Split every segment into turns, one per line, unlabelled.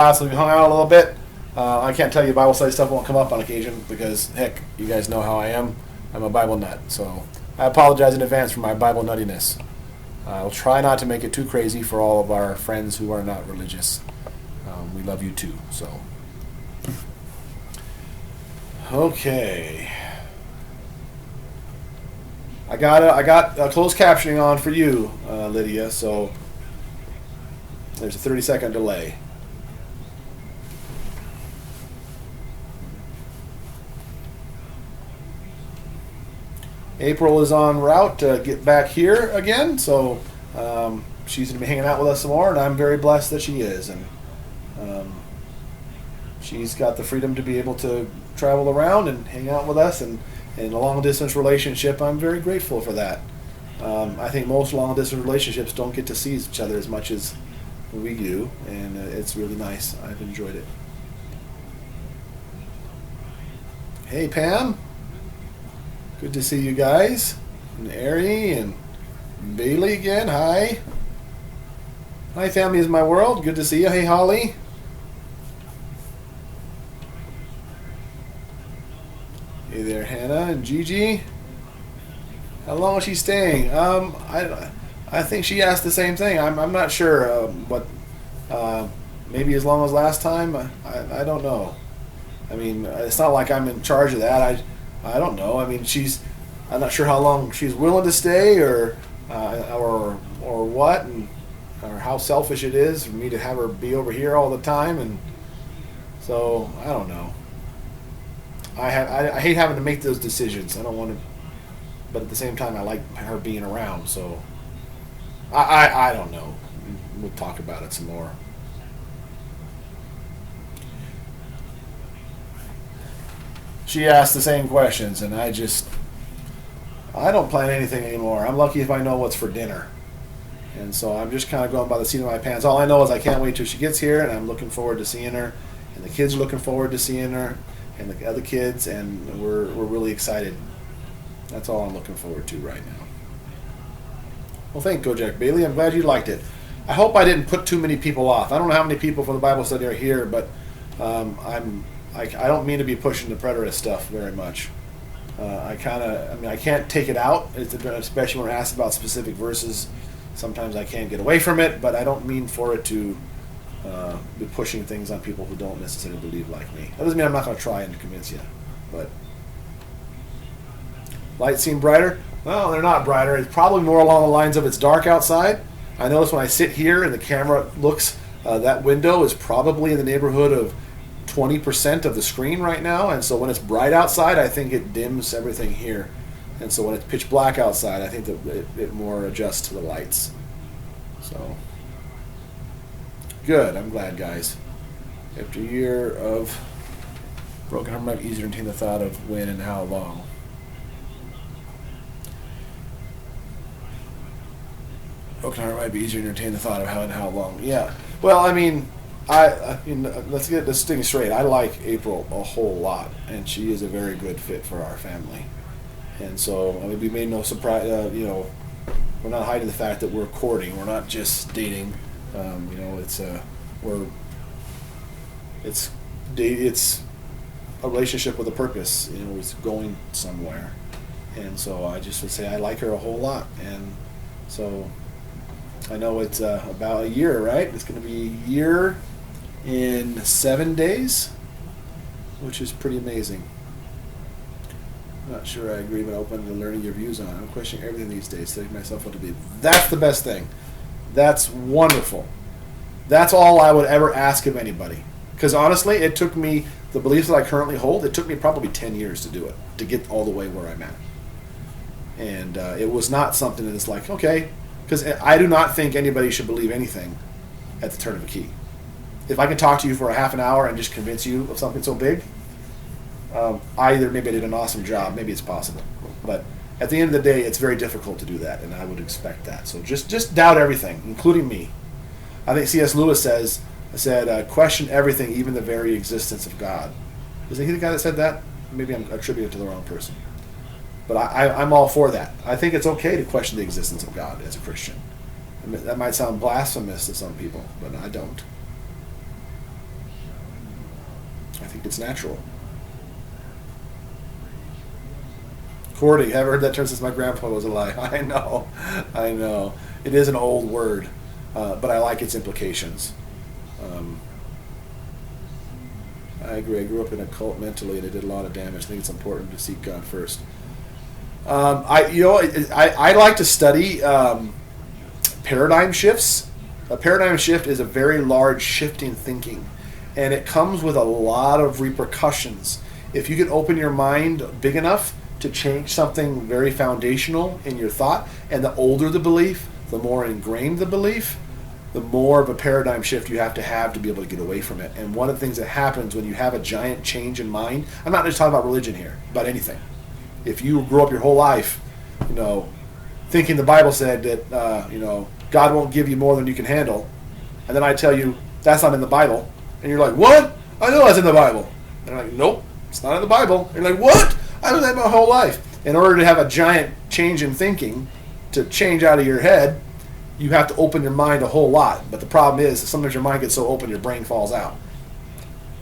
So we hung out a little bit. I can't tell you Bible study stuff won't come up on occasion because, heck, you guys know how I am. I'm a Bible nut. So I apologize in advance for my Bible nuttiness. I'll try not to make it too crazy for all of our friends who are not religious. We love you too. So, okay. I got closed captioning on for you, Lydia. So there's a 30-second delay. April is en route to get back here again, so she's going to be hanging out with us some more, and I'm very blessed that she is. And she's got the freedom to be able to travel around and hang out with us, and in a long-distance relationship, I'm very grateful for that. I think most long-distance relationships don't get to see each other as much as we do, and it's really nice. I've enjoyed it. Hey, Pam. Good to see you guys. And Ari and Bailey again. Hi. Hi, family is my world. Good to see you. Hey, Holly. Hey there, Hannah and Gigi. How long is she staying? I think she asked the same thing. I'm not sure, but maybe as long as last time. I don't know. I mean, it's not like I'm in charge of that. I don't know. I mean, I'm not sure how long she's willing to stay, or what, or how selfish it is for me to have her be over here all the time, and so I don't know. I hate having to make those decisions. I don't want to, but at the same time, I like her being around. So I don't know. We'll talk about it some more. She asked the same questions, and I don't plan anything anymore. I'm lucky if I know what's for dinner. And so I'm just kind of going by the seat of my pants. All I know is I can't wait till she gets here, and I'm looking forward to seeing her. And the kids are looking forward to seeing her, and the other kids, and we're really excited. That's all I'm looking forward to right now. Well, thank you, Jack Bailey. I'm glad you liked it. I hope I didn't put too many people off. I don't know how many people for the Bible study are here, but I don't mean to be pushing the preterist stuff very much. I can't take it out, especially when we're asked about specific verses. Sometimes I can't get away from it, but I don't mean for it to be pushing things on people who don't necessarily believe like me. That doesn't mean I'm not going to try and convince you. But lights seem brighter? Well, they're not brighter. It's probably more along the lines of it's dark outside. I notice when I sit here and the camera looks, that window is probably in the neighborhood of 20% of the screen right now, and so when it's bright outside, I think it dims everything here, and so when it's pitch black outside, I think that it more adjusts to the lights. So good. I'm glad, guys. After a year of broken heart, might be easier to entertain the thought of when and how long. Broken heart might be easier to entertain the thought of how and how long. Yeah. Well, I mean, let's get this thing straight. I like April a whole lot, and she is a very good fit for our family. And so, I mean, we made no surprise. We're not hiding the fact that we're courting. We're not just dating. It's a relationship with a purpose. It's going somewhere. And so, I just would say I like her a whole lot. And so, I know it's about a year, right? It's going to be a year in 7 days, which is pretty amazing. I'm not sure I agree, but open to learning your views on it. I'm questioning everything these days, setting myself up to be. That's the best thing. That's wonderful. That's all I would ever ask of anybody. Because honestly, it took me, the beliefs that I currently hold, it took me probably 10 years to do it, to get all the way where I'm at. And it was not something that is like, okay, because I do not think anybody should believe anything at the turn of a key. If I can talk to you for a half an hour and just convince you of something so big, maybe I did an awesome job, maybe it's possible. But at the end of the day, it's very difficult to do that, and I would expect that. So just doubt everything, including me. I think C.S. Lewis said, question everything, even the very existence of God. Is he the guy that said that? Maybe I'm attributing it to the wrong person. But I'm all for that. I think it's okay to question the existence of God as a Christian. That might sound blasphemous to some people, but I don't. I think it's natural. Courting, haven't heard that term since my grandpa was alive. I know. It is an old word, but I like its implications. I agree. I grew up in a cult mentally, and it did a lot of damage. I think it's important to seek God first. I like to study paradigm shifts. A paradigm shift is a very large shift in thinking, and it comes with a lot of repercussions. If you can open your mind big enough to change something very foundational in your thought, and the older the belief, the more ingrained the belief, the more of a paradigm shift you have to be able to get away from it. And one of the things that happens when you have a giant change in mind, I'm not just talking about religion here, about anything. If you grew up your whole life, thinking the Bible said that, God won't give you more than you can handle, and then I tell you that's not in the Bible, and you're like, what? I know that's in the Bible. And I'm like, nope, it's not in the Bible. And you're like, what? I know that my whole life. In order to have a giant change in thinking, to change out of your head, you have to open your mind a whole lot. But the problem is, sometimes your mind gets so open, your brain falls out.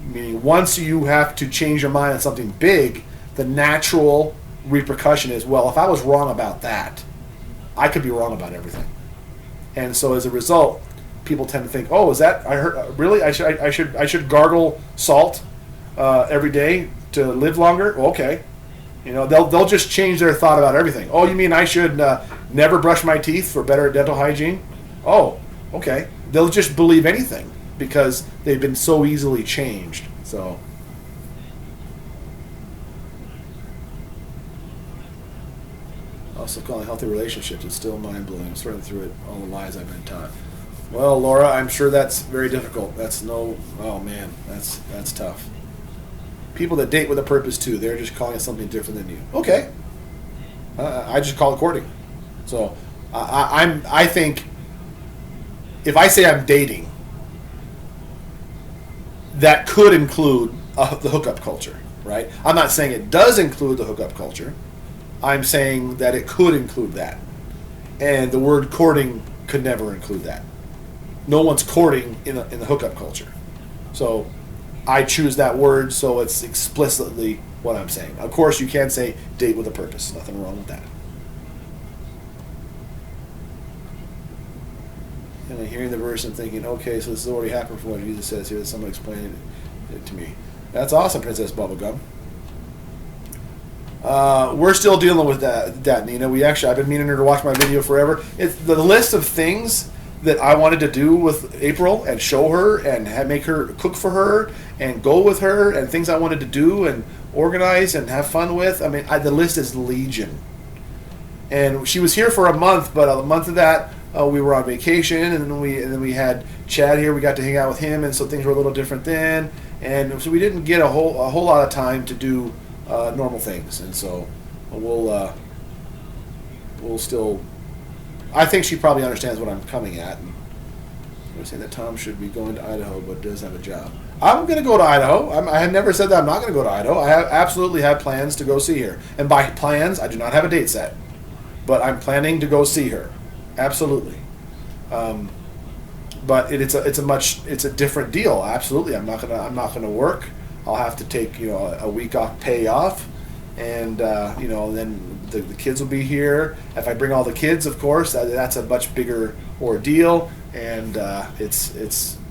Meaning, once you have to change your mind on something big, the natural repercussion is, well, if I was wrong about that, I could be wrong about everything. And so as a result, people tend to think, oh, is that, I heard, really? I should gargle salt every day to live longer? Well, okay. They'll just change their thought about everything. Oh, you mean I should never brush my teeth for better dental hygiene? Oh, okay. They'll just believe anything because they've been so easily changed. So, also calling healthy relationships is still mind-blowing. I'm sorting through it, all the lies I've been taught. Well, Laura, I'm sure that's very difficult. Oh man, that's tough. People that date with a purpose too, they're just calling it something different than you. Okay. I just call it courting. So I think if I say I'm dating, that could include the hookup culture, right? I'm not saying it does include the hookup culture. I'm saying that it could include that. And the word courting could never include that. No one's courting in the hookup culture. So I choose that word so it's explicitly what I'm saying. Of course, you can say date with a purpose. Nothing wrong with that. And I'm hearing the verse and thinking, okay, so this has already happened from what Jesus says here. Someone explained it to me. That's awesome, Princess Bubblegum. We're still dealing with that, Nina. I've been meaning her to watch my video forever. It's the list of things that I wanted to do with April and show her and make her cook for her and go with her and things I wanted to do and organize and have fun with. I mean, the list is legion. And she was here for a month, but a month of that we were on vacation, and then we had Chad here. We got to hang out with him, and so things were a little different then. And so we didn't get a whole lot of time to do normal things. And so we'll still. I think she probably understands what I'm coming at. And I'm saying that Tom should be going to Idaho, but does have a job. I'm going to go to Idaho. I have never said that I'm not going to go to Idaho. I absolutely have plans to go see her. And by plans, I do not have a date set. But I'm planning to go see her. Absolutely. But it's a different deal. Absolutely. I'm not gonna work. I'll have to take a week off, pay off, and then the kids will be here. If I bring all the kids, of course, that's a much bigger ordeal. And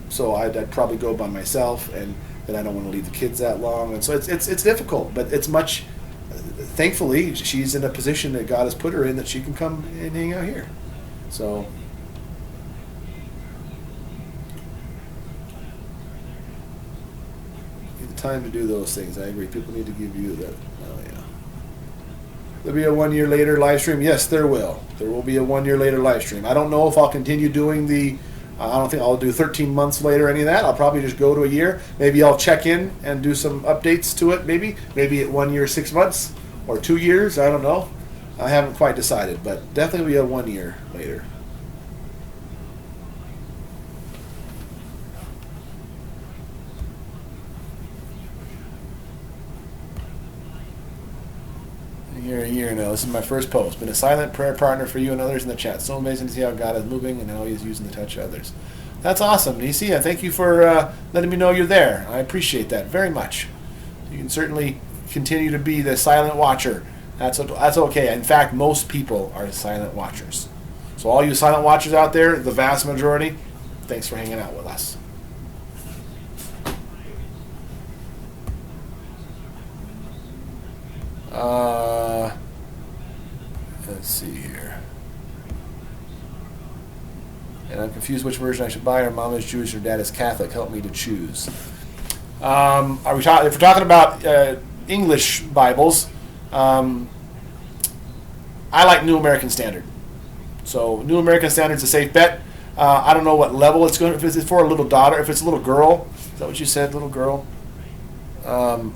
so I'd probably go by myself, and then I don't want to leave the kids that long. And so it's difficult, but it's much. Thankfully, she's in a position that God has put her in that she can come and hang out here. So. Time to do those things. I agree. People need to give you that. Oh yeah. There'll be a 1 year later live stream. Yes, there will. There will be a 1 year later live stream. I don't know if I'll continue doing I don't think I'll do 13 months later, any of that. I'll probably just go to a year. Maybe I'll check in and do some updates to it. Maybe at 1 year, 6 months, or 2 years. I don't know. I haven't quite decided, but definitely be a 1 year later. Here a year now. This is my first post. Been a silent prayer partner for you and others in the chat. So amazing to see how God is moving and how He is using to touch others. That's awesome, Nisi. Thank you for letting me know you're there. I appreciate that very much. You can certainly continue to be the silent watcher. That's okay. In fact, most people are silent watchers. So all you silent watchers out there, the vast majority, thanks for hanging out with us. Let's see here. And I'm confused which version I should buy. Our mom is Jewish, her dad is Catholic. Help me to choose. If we're talking about English Bibles, I like New American Standard. So New American Standard's a safe bet. I don't know what level it's going to. If it's for a little daughter, if it's a little girl, is that what you said, little girl? My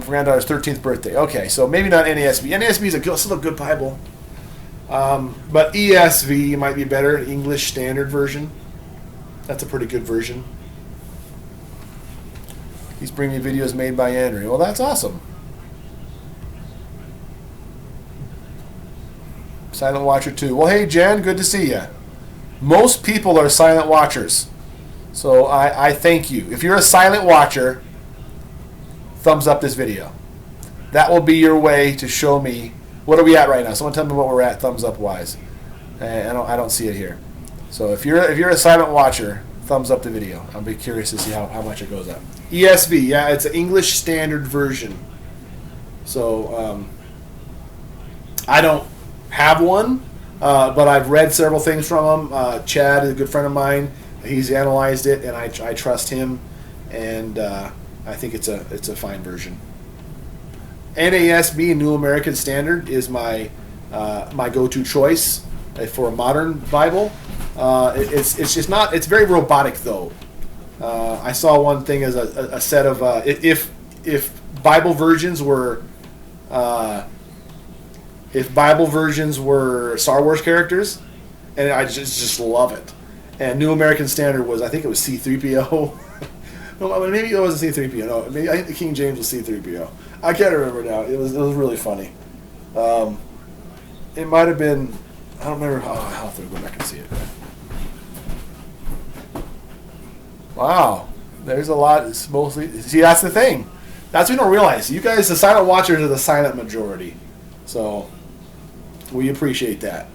granddaughter's 13th birthday. Okay, so maybe not NASB. NASB is still a good Bible. But ESV might be better, English Standard Version. That's a pretty good version. He's bringing me videos made by Andrea. Well, that's awesome. Silent Watcher 2. Well, hey, Jen, good to see you. Most people are silent watchers. So I thank you. If you're a silent watcher, thumbs up this video. That will be your way to show me, what are we at right now? Someone tell me what we're at thumbs up wise. I don't see it here. So if you're a silent watcher, thumbs up the video. I'll be curious to see how much it goes up. ESV, yeah, it's an English Standard Version. So I don't have one, but I've read several things from him. Chad is a good friend of mine. He's analyzed it, and I trust him, and I think it's a fine version. NASB, New American Standard, is my go-to choice for a modern Bible. It's just not. It's very robotic though. I saw one thing as a set of if Bible versions were Star Wars characters, and I just love it. And New American Standard was, I think it was C-3PO. No, maybe it wasn't C-3PO. No, maybe I think King James was C-3PO. I can't remember now. It was really funny. It might have been. I don't remember. I'll have to go back and see it. Wow, there's a lot. It's mostly. See, that's the thing. That's what we don't realize. You guys, the silent watchers, are the silent majority. So we appreciate that.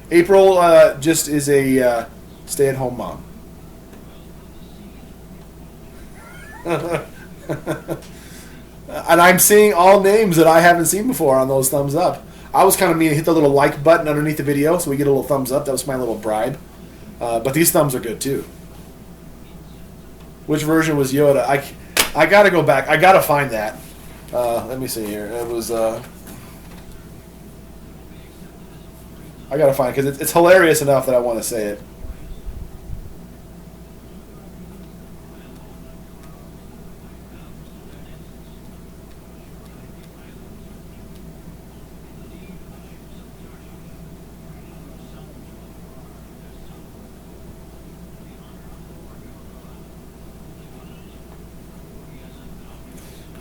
April just is a stay-at-home mom. And I'm seeing all names that I haven't seen before on those thumbs up. I was kind of mean to hit the little like button underneath the video so we get a little thumbs up. That was my little bribe. But these thumbs are good too. Which version was Yoda? I gotta go back. I gotta find that. Let me see here. It was. I gotta find it because it's hilarious enough that I want to say it.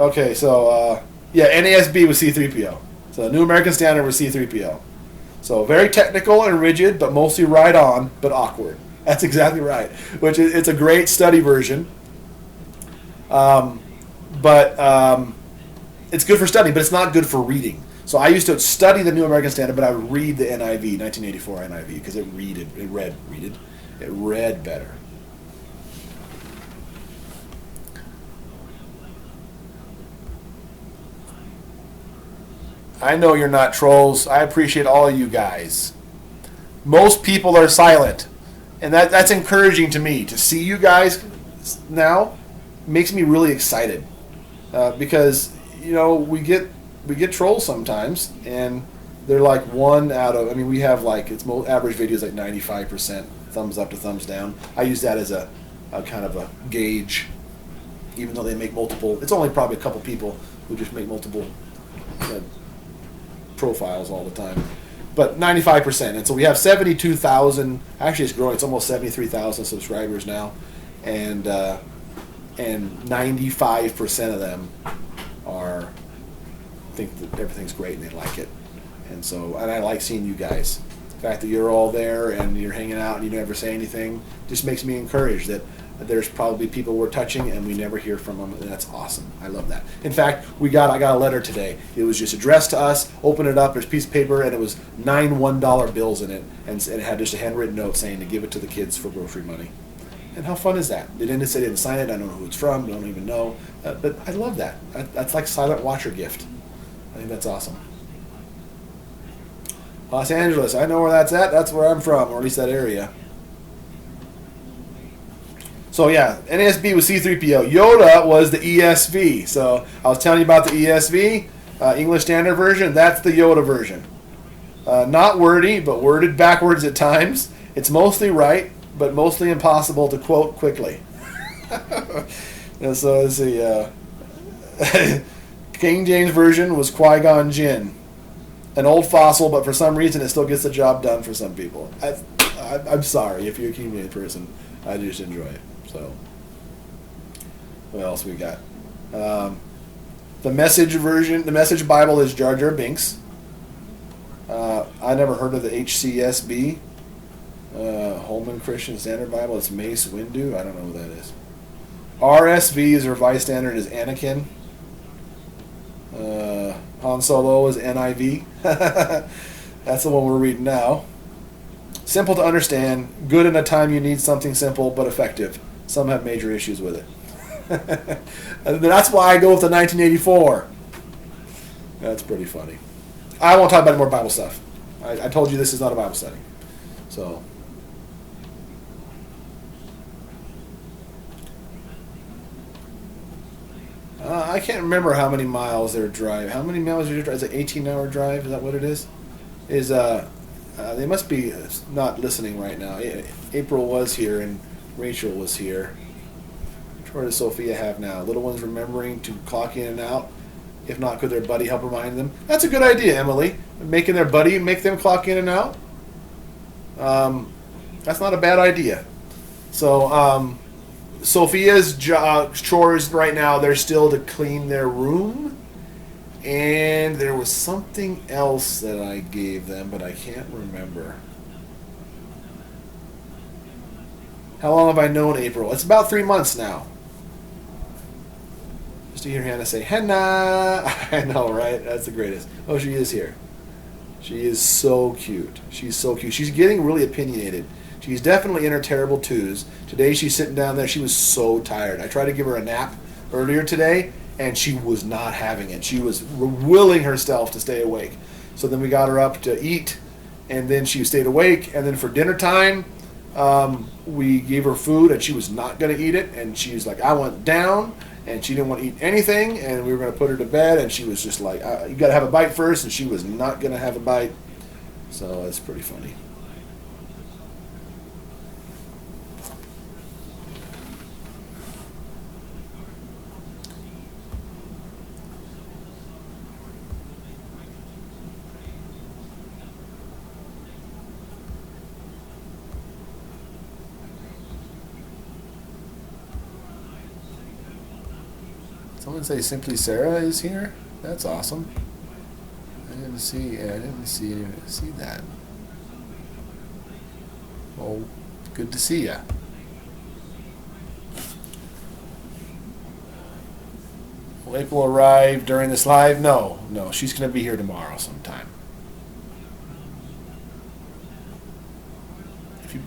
Okay, so NASB was C-3PO. So New American Standard was C-3PO. So very technical and rigid, but mostly right on, but awkward. That's exactly right. Which it's a great study version. But it's good for studying, but it's not good for reading. So I used to study the New American Standard, but I would read the NIV, 1984 NIV, because it read better. I know you're not trolls. I appreciate all of you guys. Most people are silent. And that's encouraging to me. To see you guys now makes me really excited. Because, we get trolls sometimes. And they're like one out of, we have average videos like 95% thumbs up to thumbs down. I use that as a kind of a gauge. Even though they make multiple, it's only probably a couple people who just make multiple profiles all the time, but 95%. And so we have 72,000. Actually, it's growing. It's almost 73,000 subscribers now, and 95% of them think that everything's great and they like it. And I like seeing you guys. The fact that you're all there and you're hanging out and you never say anything just makes me encouraged that there's probably people we're touching and we never hear from them, and that's awesome. I love that. In fact, I got a letter today. It was just addressed to us. Open it up. There's a piece of paper, and it was 9 $1 bills in it, and it had just a handwritten note saying to give it to the kids for grocery money. And how fun is that? They didn't say they didn't sign it. I don't know who it's from. I don't even know. But I love that. That's like silent watcher gift. I think that's awesome. Los Angeles. I know where that's at. That's where I'm from, or at least that area. So yeah, NASB was C3PO. Yoda was the ESV. So I was telling you about the ESV, English Standard Version. That's the Yoda version. Not wordy, but worded backwards at times. It's mostly right, but mostly impossible to quote quickly. And so let's see. King James Version was Qui-Gon Jinn. An old fossil, but for some reason it still gets the job done for some people. I'm sorry if you're a King James person. I just enjoy it. So, what else we got? The Message version, the Message Bible is Jar Jar Binks. I never heard of the HCSB, Holman Christian Standard Bible. It's Mace Windu. I don't know what that is. RSV is Revised Standard is Anakin. Han Solo is NIV. That's the one we're reading now. Simple to understand, good in a time you need something simple but effective. Some have major issues with it. That's why I go with the 1984. That's pretty funny. I won't talk about any more Bible stuff. I told you this is not a Bible study. So. I can't remember how many miles they're driving. How many miles did you drive? Is it an 18-hour drive? Is that what it is? They must be not listening right now. April was here and Rachel was here. What does Sophia have now? Little ones remembering to clock in and out. If not, could their buddy help remind them? That's a good idea, Emily. Making their buddy make them clock in and out. That's not a bad idea. So Sophia's chores right now, they're still to clean their room. And there was something else that I gave them, but I can't remember. How long have I known April? It's about 3 months now. Just to hear Hannah say, Hannah! I know, right? That's the greatest. Oh, she is here. She is so cute. She's so cute. She's getting really opinionated. She's definitely in her terrible twos. Today she's sitting down there. She was so tired. I tried to give her a nap earlier today, and she was not having it. She was willing herself to stay awake. So then we got her up to eat, and then she stayed awake. And then for dinner time, we gave her food, and she was not going to eat it. And she was like, I want down, and she didn't want to eat anything. And we were going to put her to bed, and she was just like, you got to have a bite first, and she was not going to have a bite. So it's pretty funny. Someone say Simply Sarah is here. That's awesome. I didn't see that. Well, good to see ya. Will April arrive during this live? No, she's going to be here tomorrow sometime. If you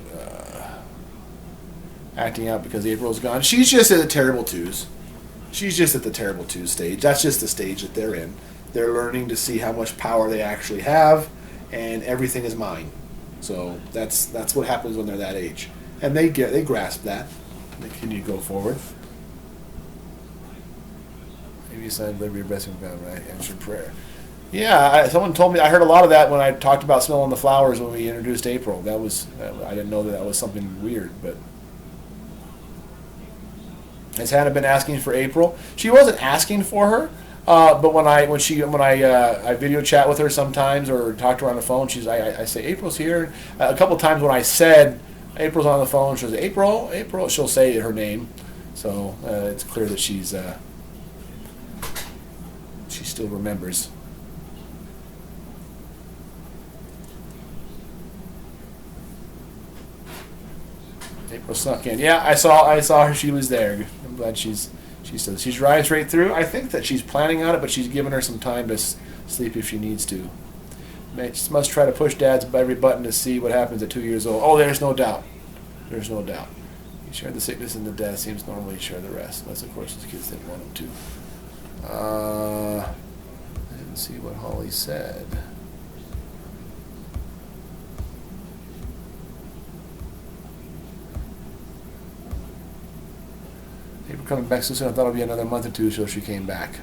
acting out because April's gone, she's just at the terrible twos. She's just at the terrible two stage. That's just the stage that they're in. They're learning to see how much power they actually have, and everything is mine. So that's what happens when they're that age, and they grasp that. They continue to go forward. Maybe you said, "Live your best and right answered prayer." Yeah, someone told me. I heard a lot of that when I talked about smelling the flowers when we introduced April. I didn't know that was something weird, but. Has Hannah been asking for April? She wasn't asking for her, but when I video chat with her sometimes or talk to her on the phone, I say April's here. A couple times when I said April's on the phone, she'll say April. She'll say her name, so it's clear that she still remembers. April snuck in. Yeah, I saw her. She was there. I'm glad she says she's riding straight through. I think that she's planning on it, but she's giving her some time to sleep if she needs to. Must try to push Dad's every button to see what happens at 2 years old. Oh, there's no doubt. There's no doubt. He shared the sickness and the death. Seems normally share the rest. Unless, of course, his kids didn't want him to. I didn't see what Holly said. They were coming back so soon. I thought it would be another month or two till she came back.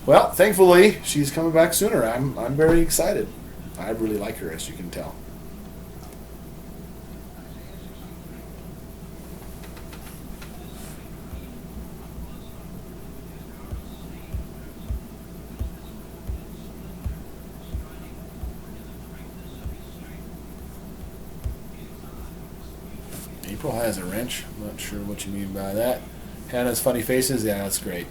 Well, thankfully, she's coming back sooner. I'm very excited. I really like her, as you can tell. April has a wrench. I'm not sure what you mean by that. Hannah's funny faces. Yeah, that's great.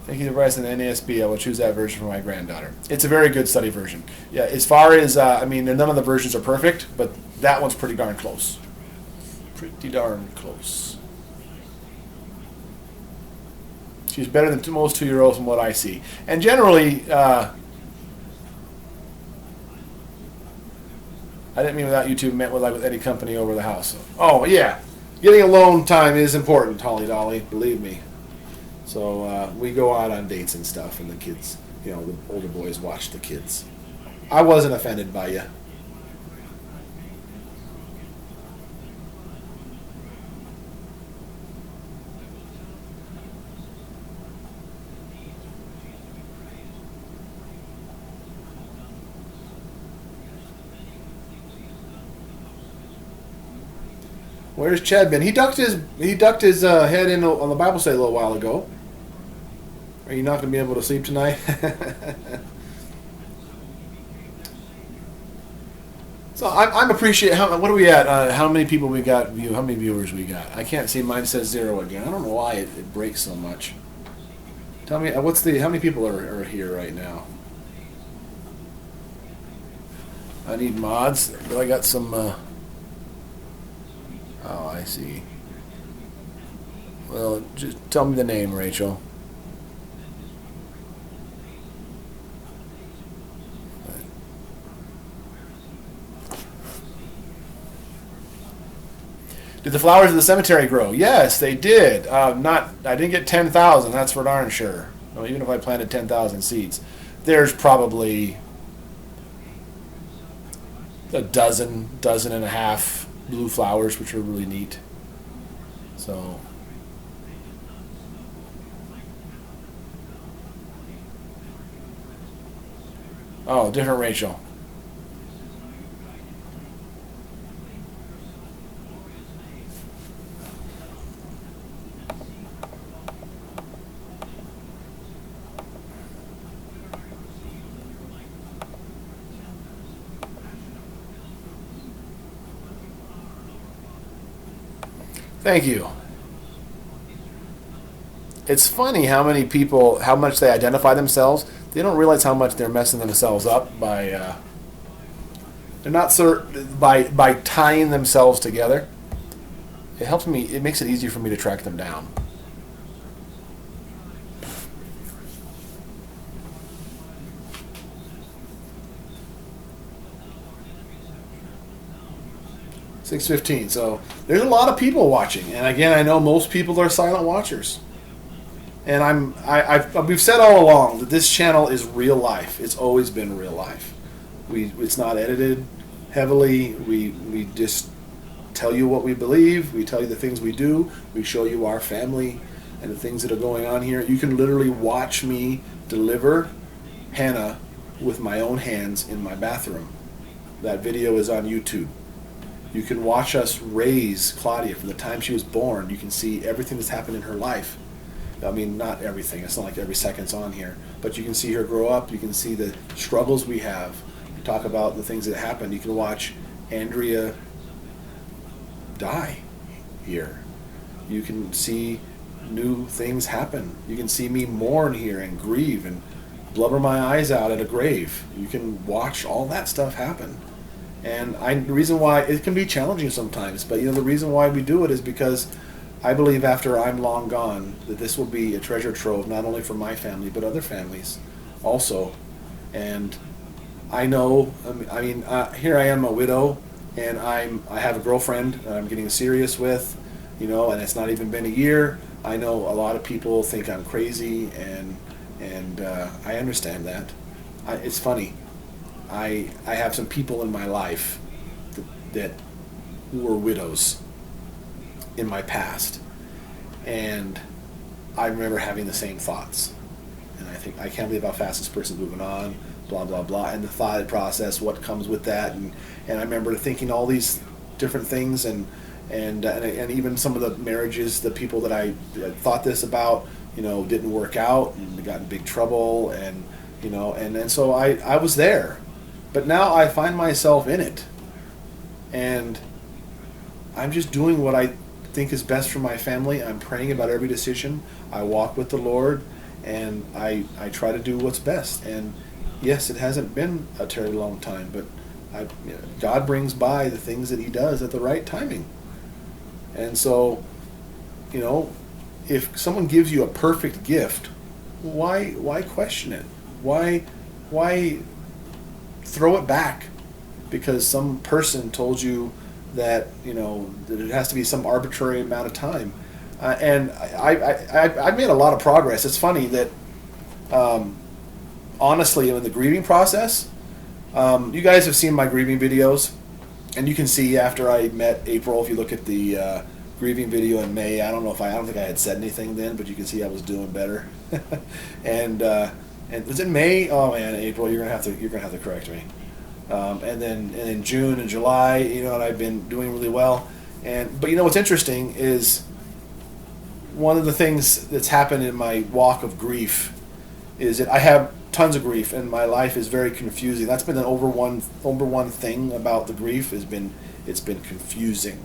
Thank you to Bryce and the NASB. I will choose that version for my granddaughter. It's a very good study version. Yeah, as far as, I mean, none of the versions are perfect, but that one's pretty darn close. Pretty darn close. She's better than most 2-year-olds from what I see. And generally, I didn't mean without YouTube, meant with any company over the house. Oh, yeah. Getting alone time is important, Holly Dolly, believe me. So we go out on dates and stuff, and the kids, the older boys watch the kids. I wasn't offended by you. Where's Chad been? He ducked his head in on the Bible study a little while ago. Are you not going to be able to sleep tonight? So I'm appreciating. What are we at? How many people we got? How many viewers we got? I can't see. Mine says 0 again. I don't know why it breaks so much. Tell me how many people are here right now? I need mods. I got some. Oh, I see. Well, just tell me the name, Rachel. Did the flowers in the cemetery grow? Yes, they did. I didn't get 10,000. That's for darn sure. No, even if I planted 10,000 seeds, there's probably a dozen and a half blue flowers, which are really neat. So. Oh, different Rachel. Thank you. It's funny how many people, how much they identify themselves. They don't realize how much they're messing themselves up by they're not by tying themselves together. It helps me. It makes it easier for me to track them down. $6:15. So there's a lot of people watching, and again, I know most people are silent watchers. And we've said all along that this channel is real life. It's always been real life. It's not edited heavily. We just tell you what we believe. We tell you the things we do. We show you our family and the things that are going on here. You can literally watch me deliver Hannah with my own hands in my bathroom. That video is on YouTube. You can watch us raise Claudia from the time she was born. You can see everything that's happened in her life. I mean, not everything. It's not like every second's on here. But you can see her grow up. You can see the struggles we have. We talk about the things that happened. You can watch Andrea die here. You can see new things happen. You can see me mourn here and grieve and blubber my eyes out at a grave. You can watch all that stuff happen. And the reason why it can be challenging sometimes, but the reason why we do it is because I believe after I'm long gone that this will be a treasure trove, not only for my family but other families also. And I know, here I am, a widow, and I have a girlfriend that I'm getting serious with, and it's not even been a year. I know a lot of people think I'm crazy, and I understand that. It's funny. I have some people in my life that were widows in my past, and I remember having the same thoughts. And I think, I can't believe how fast this person's moving on, blah, blah, blah, and the thought process, what comes with that, and I remember thinking all these different things, and even some of the marriages, the people that I thought this about, didn't work out, and they got in big trouble, and so I was there. But now I find myself in it, and I'm just doing what I think is best for my family. I'm praying about every decision. I walk with the Lord, and I try to do what's best. And yes, it hasn't been a terribly long time, but God brings by the things that He does at the right timing. And so, if someone gives you a perfect gift, why question it? Why throw it back because some person told you that that it has to be some arbitrary amount of time? And I made a lot of progress. It's funny that honestly, in the grieving process, you guys have seen my grieving videos, and you can see after I met April, if you look at the grieving video in May, I don't think I had said anything then, but you can see I was doing better. And was it May? Oh man, April, you're gonna have to correct me. And then in June and July, and I've been doing really well. But what's interesting is one of the things that's happened in my walk of grief is that I have tons of grief, and my life is very confusing. That's been the number one thing about the grief it's been confusing.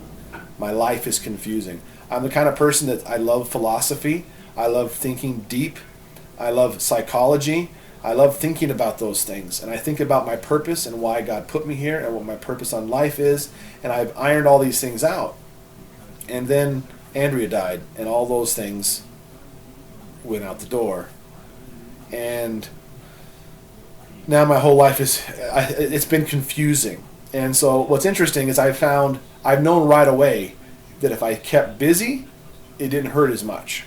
My life is confusing. I'm the kind of person that I love philosophy. I love thinking deep. I love psychology. I love thinking about those things. And I think about my purpose and why God put me here and what my purpose on life is. And I've ironed all these things out. And then Andrea died, and all those things went out the door. And now my whole life it's been confusing. And so what's interesting is I've known right away that if I kept busy, it didn't hurt as much.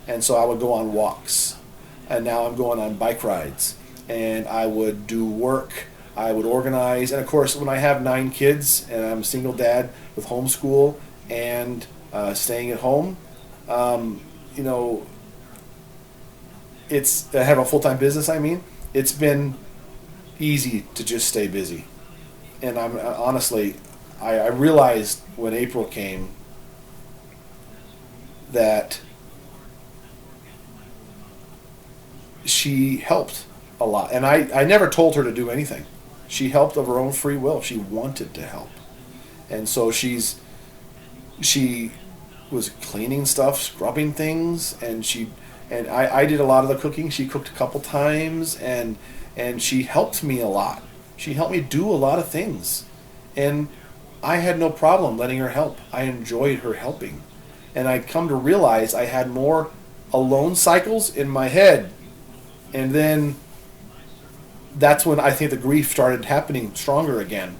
And so I would go on walks. And now I'm going on bike rides. And I would do work. I would organize. And of course, when I have 9 kids and I'm a single dad with homeschool and staying at home, I have a full-time business, it's been easy to just stay busy. And I'm honestly, I realized when April came that she helped a lot. And I never told her to do anything. She helped of her own free will. She wanted to help. And so she was cleaning stuff, scrubbing things, and I did a lot of the cooking. She cooked a couple times, and she helped me a lot. She helped me do a lot of things. And I had no problem letting her help. I enjoyed her helping. And I'd come to realize I had more alone cycles in my head. And then that's when I think the grief started happening stronger again.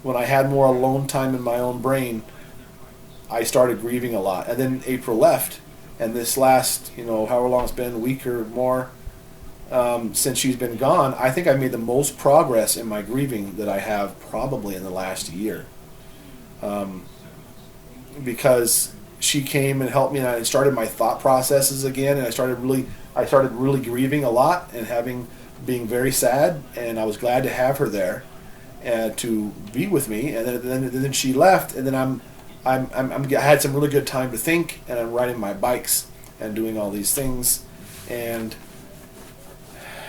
When I had more alone time in my own brain, I started grieving a lot. And then April left. And this last, however long it's been, a week or more, since she's been gone, I think I made the most progress in my grieving that I have probably in the last year. Because she came and helped me, and I started my thought processes again, and I started really grieving a lot and being very sad, and I was glad to have her there to be with me. And then she left, and then I had some really good time to think, and I'm riding my bikes and doing all these things. And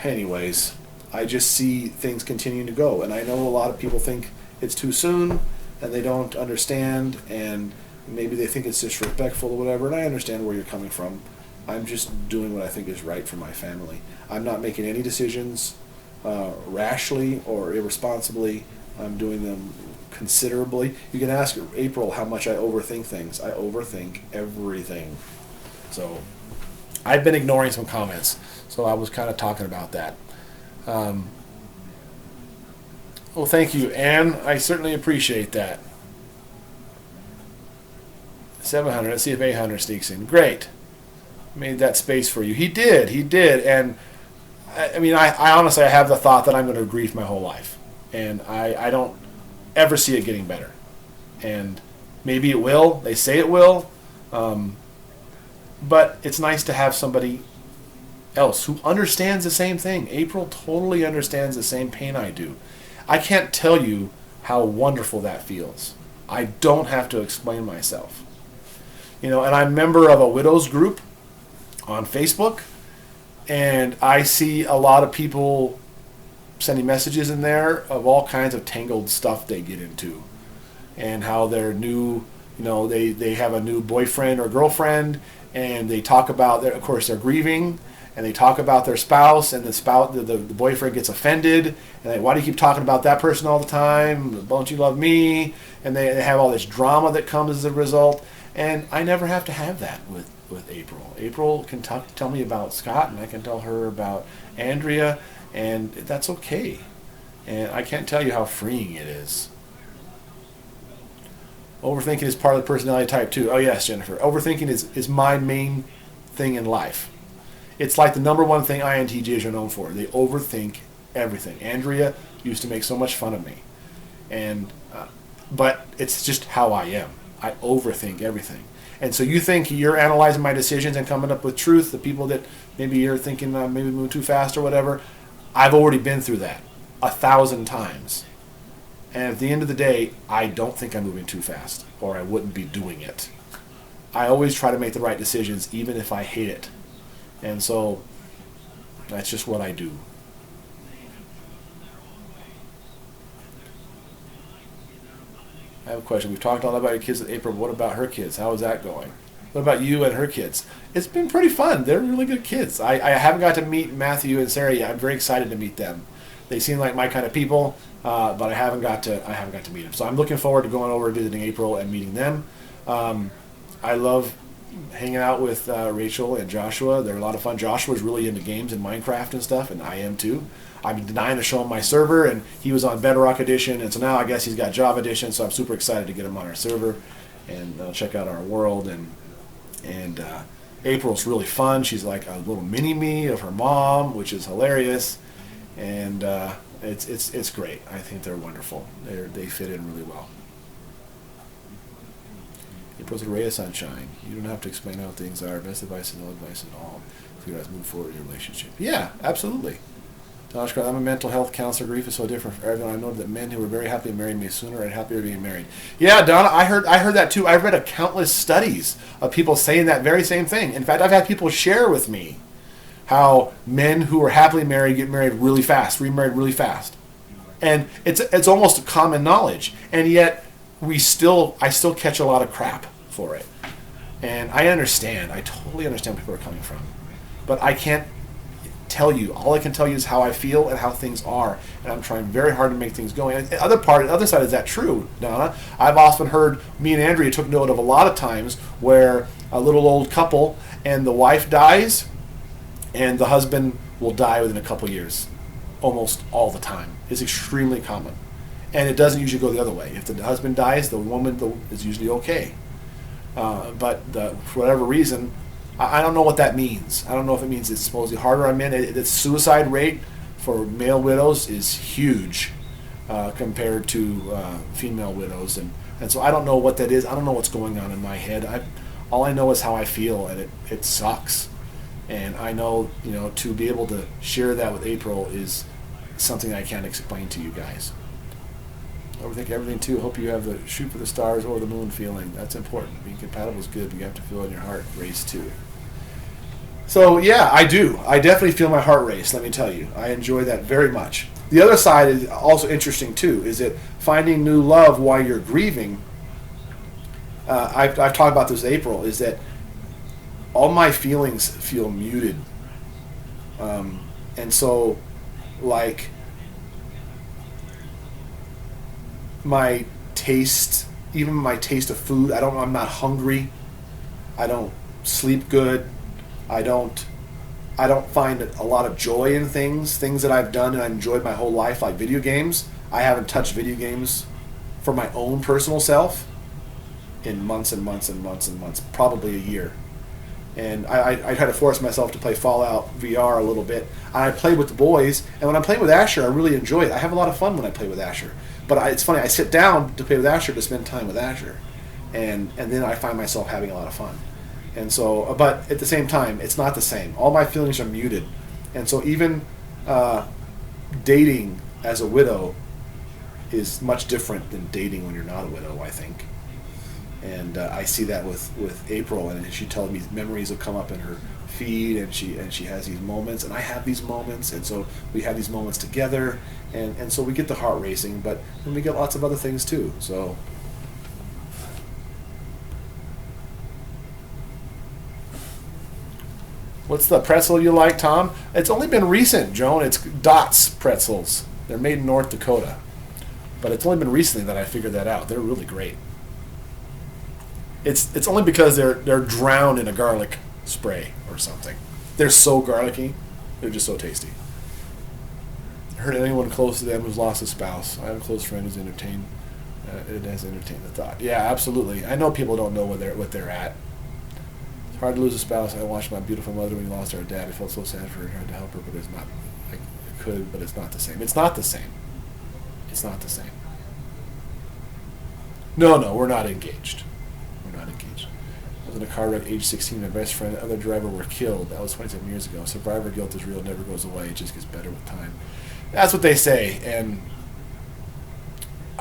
anyways, I just see things continuing to go. And I know a lot of people think it's too soon, and they don't understand, and maybe they think it's disrespectful or whatever, and I understand where you're coming from. I'm just doing what I think is right for my family. I'm not making any decisions rashly or irresponsibly. I'm doing them considerably. You can ask April how much I overthink things. I overthink everything. So I've been ignoring some comments, so I was kind of talking about that. Well, thank you, Anne. I certainly appreciate that. 700. Let's see if 800 sneaks in. Great. Made that space for you. He did. And I mean, I honestly, I have the thought that I'm going to grieve my whole life. And I don't ever see it getting better. And maybe it will. They say it will. But it's nice to have somebody else who understands the same thing. April totally understands the same pain I do. I can't tell you how wonderful that feels. I don't have to explain myself. And I'm a member of a widows group on Facebook, and I see a lot of people sending messages in there of all kinds of tangled stuff they get into, and how their new, they have a new boyfriend or girlfriend, and they talk about of course they're grieving, and they talk about their spouse, and the boyfriend gets offended, and why do you keep talking about that person all the time? Don't you love me? And they have all this drama that comes as a result, and I never have to have that with April. April can tell me about Scott, and I can tell her about Andrea, and that's okay. And I can't tell you how freeing it is. Overthinking is part of the personality type too. Oh yes, Jennifer. Overthinking is my main thing in life. It's like the number one thing INTJs are known for. They overthink everything. Andrea used to make so much fun of me, but it's just how I am. I overthink everything. And so you think you're analyzing my decisions and coming up with truth. The people that maybe you're thinking maybe moving too fast or whatever, I've already been through that 1,000 times. And at the end of the day, I don't think I'm moving too fast, or I wouldn't be doing it. I always try to make the right decisions, even if I hate it. And so that's just what I do. I have a question. We've talked all about your kids with April. What about her kids? How is that going? What about you and her kids? It's been pretty fun. They're really good kids. I haven't got to meet Matthew and Sarah yet. I'm very excited to meet them. They seem like my kind of people, but I haven't got to meet them. So I'm looking forward to going over and visiting April and meeting them. I love hanging out with Rachel and Joshua. They're a lot of fun. Joshua's really into games and Minecraft and stuff, and I am too. I've been denying to show him my server, and he was on Bedrock Edition, and so now I guess he's got Java Edition, so I'm super excited to get him on our server and check out our world. And April's really fun. She's like a little mini-me of her mom, which is hilarious, and it's great. I think they're wonderful. They fit in really well. April's a ray of sunshine. You don't have to explain how things are. Best advice is no advice at all. So you guys move forward in your relationship. Yeah, absolutely. Donishka, I'm a mental health counselor. Grief is so different for everyone. I know that men who are very happy married me sooner and happier being married. Yeah, Donna, I heard that too. I've read countless studies of people saying that very same thing. In fact, I've had people share with me how men who are happily married get married really fast, remarried really fast. And it's almost common knowledge. And yet I still catch a lot of crap for it. And I understand. I totally understand where people are coming from. But I can't tell you. All I can tell you is how I feel and how things are, and I'm trying very hard to make things go. And the other side, is that true, Donna? I've often heard, me and Andrea took note of a lot of times where a little old couple and the wife dies and the husband will die within a couple years. Almost all the time. It's extremely common. And it doesn't usually go the other way. If the husband dies, the woman is usually okay. But for whatever reason, I don't know what that means. I don't know if it means it's supposedly harder on men. The suicide rate for male widows is huge compared to female widows, and so I don't know what that is. I don't know what's going on in my head. All I know is how I feel, and it sucks. And I know, to be able to share that with April is something I can't explain to you guys. Overthink everything too. Hope you have the shoot for the stars or the moon feeling. That's important. Being compatible is good, but you have to feel in your heart race too. So yeah, I do. I definitely feel my heart race, let me tell you. I enjoy that very much. The other side is also interesting too, is that finding new love while you're grieving, I've talked about this with April, is that all my feelings feel muted. And so, like, my taste, even my taste of food, I'm not hungry. I don't sleep good. I don't find a lot of joy in things that I've done and I've enjoyed my whole life, like video games. I haven't touched video games for my own personal self in months and months and months and months, probably a year. And I try to force myself to play Fallout VR a little bit. I play with the boys, and when I'm playing with Asher, I really enjoy it. I have a lot of fun when I play with Asher. But it's funny, I sit down to play with Asher to spend time with Asher. And then I find myself having a lot of fun. And so, but at the same time, it's not the same. All my feelings are muted. And so even dating as a widow is much different than dating when you're not a widow, I think. And I see that with April, and she tells me memories will come up in her feed, and she has these moments, and I have these moments, and so we have these moments together, and so we get the heart racing, but then we get lots of other things too. So what's the pretzel you like, Tom? It's only been recent, Joan. It's Dots pretzels. They're made in North Dakota, but it's only been recently that I figured that out. They're really great. It's only because they're drowned in a garlic spray or something. They're so garlicky. They're just so tasty. I heard anyone close to them who's lost a spouse. I have a close friend who's entertained. It has entertained the thought. Yeah, absolutely. I know people don't know what they're at. It's hard to lose a spouse. I watched my beautiful mother when we lost our dad. I felt so sad for her. I tried to help her, but it's not. I could, but it's not the same. It's not the same. It's not the same. No, we're not engaged. I was in a car wreck age 16. My best friend and other driver were killed. That was 27 years ago. Survivor guilt is real. It never goes away. It just gets better with time. That's what they say. And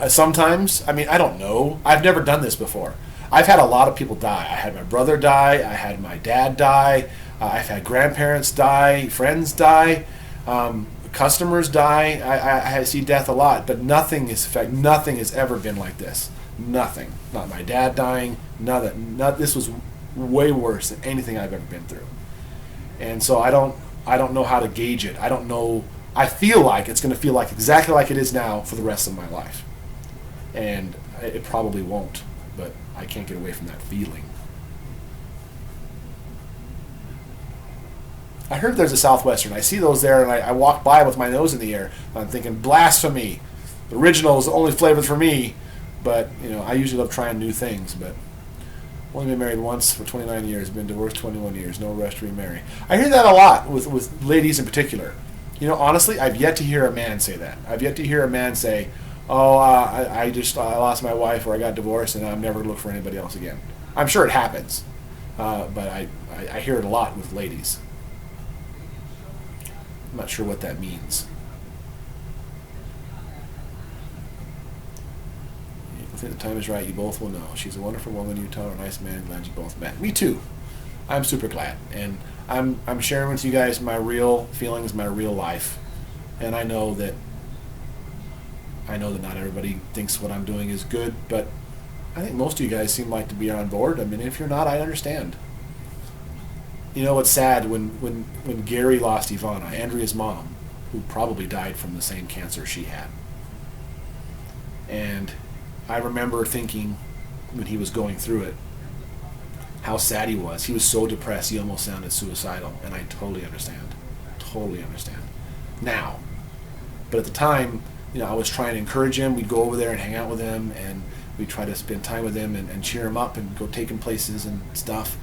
sometimes, I don't know. I've never done this before. I've had a lot of people die. I had my brother die. I had my dad die. I've had grandparents die. Friends die. Customers die. I see death a lot. But nothing has ever been like this. Nothing. Not my dad dying. This was way worse than anything I've ever been through. And so I don't know how to gauge it. I don't know. I feel like it's going to feel like exactly like it is now for the rest of my life. And it probably won't, but I can't get away from that feeling. I heard there's a Southwestern. I see those there, and I walk by with my nose in the air. I'm thinking, blasphemy. The original is the only flavor for me. But, I usually love trying new things. But only been married once for 29 years, been divorced 21 years, no rush to remarry. I hear that a lot with ladies in particular. Honestly, I've yet to hear a man say that. I've yet to hear a man say, oh, I lost my wife or I got divorced and I'm never going to look for anybody else again. I'm sure it happens. But I hear it a lot with ladies. I'm not sure what that means. I think the time is right. You both will know. She's a wonderful woman. You tell her, a nice man. Glad you both met. Me too. I'm super glad. And I'm sharing with you guys my real feelings, my real life. And I know that not everybody thinks what I'm doing is good, but I think most of you guys seem like to be on board. If you're not, I understand. It's sad when Gary lost Ivana, Andrea's mom, who probably died from the same cancer she had. And I remember thinking when he was going through it, how sad he was. He was so depressed, he almost sounded suicidal. And I totally understand. Totally understand. Now. But at the time, I was trying to encourage him. We'd go over there and hang out with him, and we'd try to spend time with him and cheer him up and go take him places and stuff.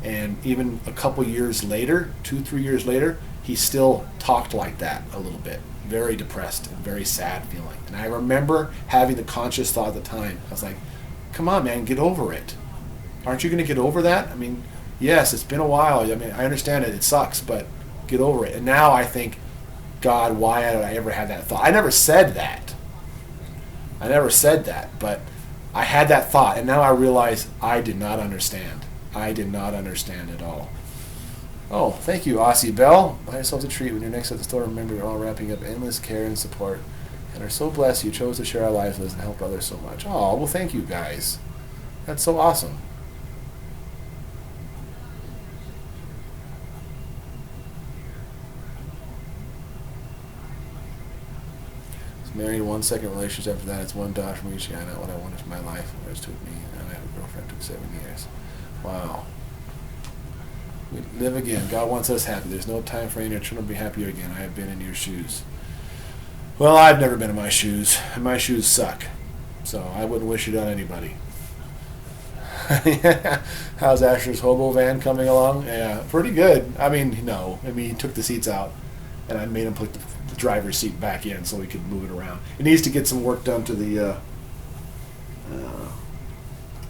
And even a couple years later, 2-3 years later, he still talked like that a little bit. Very depressed and very sad feeling. And I remember having the conscious thought at the time. I was like, come on, man, get over it. Aren't you going to get over that? Yes, it's been a while. I understand it. It sucks, but get over it. And now I think, God, why did I ever have that thought? I never said that. But I had that thought, and now I realize I did not understand. I did not understand at all. Oh, thank you, Aussie Bell. Buy yourself a treat when you're next at the store. Remember, you're all wrapping up endless care and support, and are so blessed you chose to share our lives with us and help others so much. Oh, well, thank you, guys. That's so awesome. Married 1 second relationship after that. It's 1 daughter from each guy. Not what I wanted for my life. It was took me. And I had a girlfriend. Took 7 years. Wow. We live again. God wants us happy. There's no time for any to be happier again. I have been in your shoes. Well, I've never been in my shoes, and my shoes suck. So I wouldn't wish it on anybody. How's Asher's hobo van coming along? Yeah, pretty good. I mean, no. I mean, he took the seats out, and I made him put the driver's seat back in so we could move it around. It needs to get some work done to the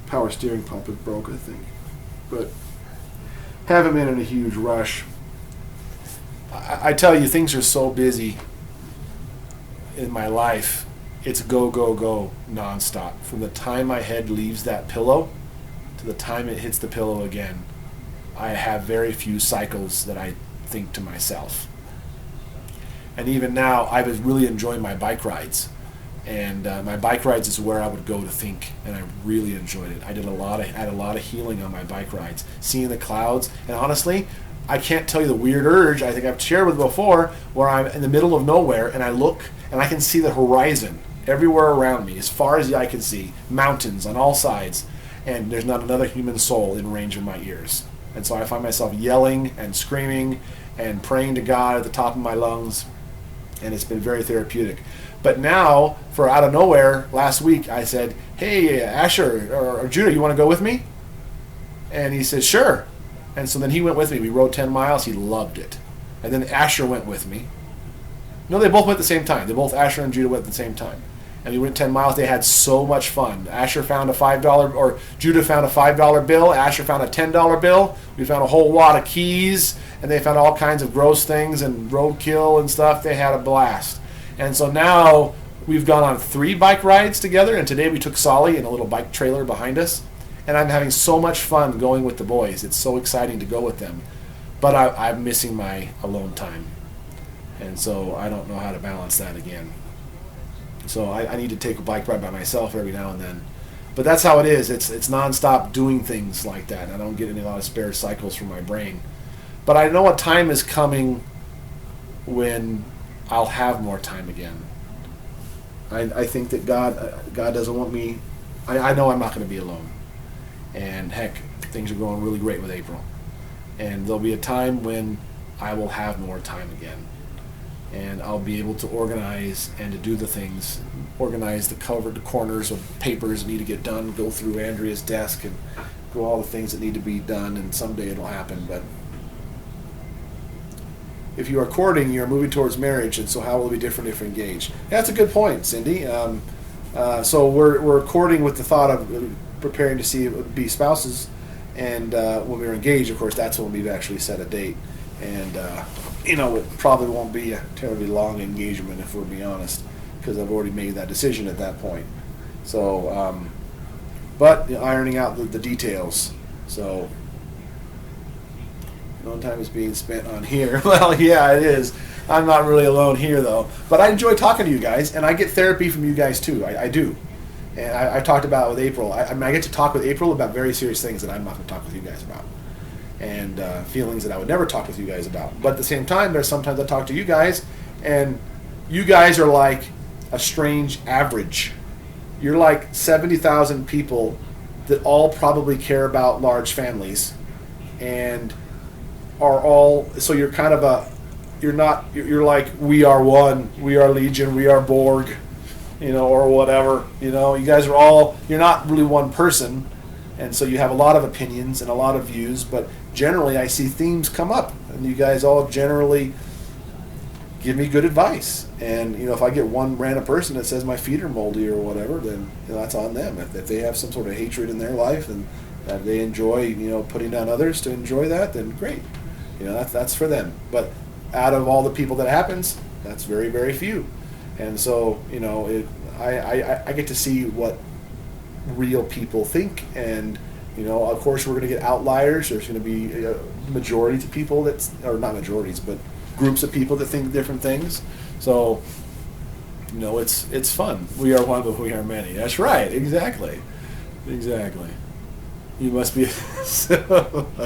power steering pump. It broke, I think. But haven't been in a huge rush. I tell you, things are so busy in my life. It's go, go, go nonstop. From the time my head leaves that pillow to the time it hits the pillow again, I have very few cycles that I think to myself. And even now, I was really enjoying my bike rides. And my bike rides is where I would go to think, and I really enjoyed it. I had a lot of healing on my bike rides, seeing the clouds. And honestly, I can't tell you the weird urge I think I've shared with before, where I'm in the middle of nowhere and I look and I can see the horizon everywhere around me, as far as the eye can see, mountains on all sides, and there's not another human soul in range of my ears. And so I find myself yelling and screaming and praying to God at the top of my lungs, and it's been very therapeutic. But now, for out of nowhere, last week I said, hey, Asher or Judah, you want to go with me? And he said, sure. And so then he went with me. We rode 10 miles. He loved it. And then Asher went with me. No, they both went at the same time. Asher and Judah went at the same time. And we went 10 miles. They had so much fun. Asher found a $5, or Judah found a $5 bill. Asher found a $10 bill. We found a whole wad of keys, and they found all kinds of gross things and roadkill and stuff. They had a blast. And so now we've gone on 3 bike rides together, and today we took Solly in a little bike trailer behind us. And I'm having so much fun going with the boys. It's so exciting to go with them. But I'm missing my alone time. And so I don't know how to balance that again. So I need to take a bike ride by myself every now and then. But that's how it is. It's nonstop doing things like that. I don't get a lot of spare cycles from my brain. But I know a time is coming when I'll have more time again. I think that God doesn't want me. I know I'm not going to be alone. And heck, things are going really great with April. And there'll be a time when I will have more time again. And I'll be able to organize and to do the things, organize the corners of papers that need to get done, go through Andrea's desk and do all the things that need to be done, and someday it'll happen. But if you are courting, you're moving towards marriage, and so how will it be different if engaged? That's a good point, Cindy. So we're courting with the thought of preparing to be spouses, and when we're engaged, of course, that's when we've actually set a date. And it probably won't be a terribly long engagement, if we're being honest, because I've already made that decision at that point. So, but ironing out the details. So, no time is being spent on here. Well, yeah, it is. I'm not really alone here, though. But I enjoy talking to you guys, and I get therapy from you guys, too. I do. And I talked about with April. I get to talk with April about very serious things that I'm not going to talk with you guys about. And feelings that I would never talk with you guys about. But at the same time, there's sometimes I talk to you guys, and you guys are like a strange average. You're like 70,000 people that all probably care about large families, and are all, so you're kind of you're like, we are one, we are Legion, we are Borg, or whatever. You guys are all, you're not really one person. And so you have a lot of opinions and a lot of views, but generally I see themes come up, and you guys all generally give me good advice. And if I get one random person that says my feet are moldy or whatever, then that's on them. If they have some sort of hatred in their life and that they enjoy putting down others to enjoy that, then great. That's for them. But out of all the people that happens, that's very, very few. And so I get to see what real people think, and of course we're going to get outliers. There's going to be a majority of people or not majorities, but groups of people that think different things. So it's fun. We are one, but we are many. That's right. Exactly. You must be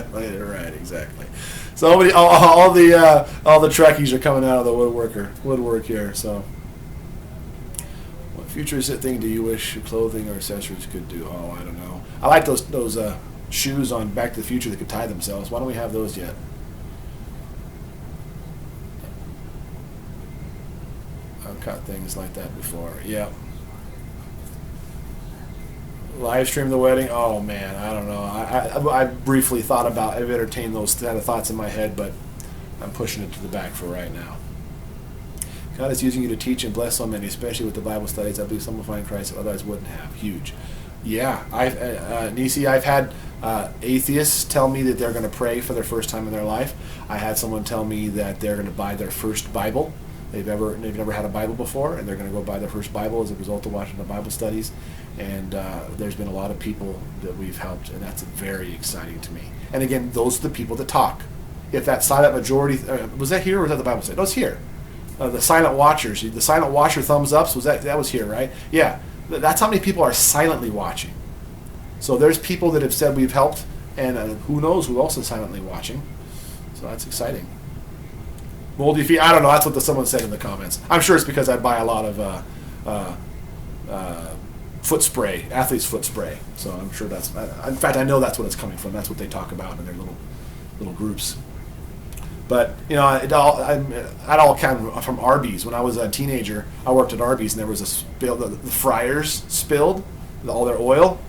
right. Exactly. So all the Trekkies are coming out of the woodwork here. So futuristic thing do you wish clothing or accessories could do? Oh, I don't know. I like those shoes on Back to the Future that could tie themselves. Why don't we have those yet? I've got things like that before. Yeah. Live stream the wedding. Oh man, I don't know. I briefly thought about. I've entertained those kind of thoughts in my head, but I'm pushing it to the back for right now. God is using you to teach and bless so many, especially with the Bible studies. I believe some will find Christ that otherwise wouldn't have. Huge. Yeah, Nisi, I've had atheists tell me that they're going to pray for their first time in their life. I had someone tell me that they're going to buy their first Bible. They've never had a Bible before, and they're going to go buy their first Bible as a result of watching the Bible studies. And there's been a lot of people that we've helped, and that's very exciting to me. And again, those are the people that talk. If that silent majority, was that here or was that the Bible study? No, it's here. The silent watchers, the silent watcher thumbs ups, that was here, right? Yeah, that's how many people are silently watching. So there's people that have said we've helped, and who knows who else is silently watching. So that's exciting. Moldy feet, I don't know, that's what someone said in the comments. I'm sure it's because I buy a lot of foot spray, athlete's foot spray. So I'm sure that's, in fact, I know that's what it's coming from. That's what they talk about in their little groups. But, you know, it all came from Arby's. When I was a teenager, I worked at Arby's, and there was a spill. The fryers spilled all their oil,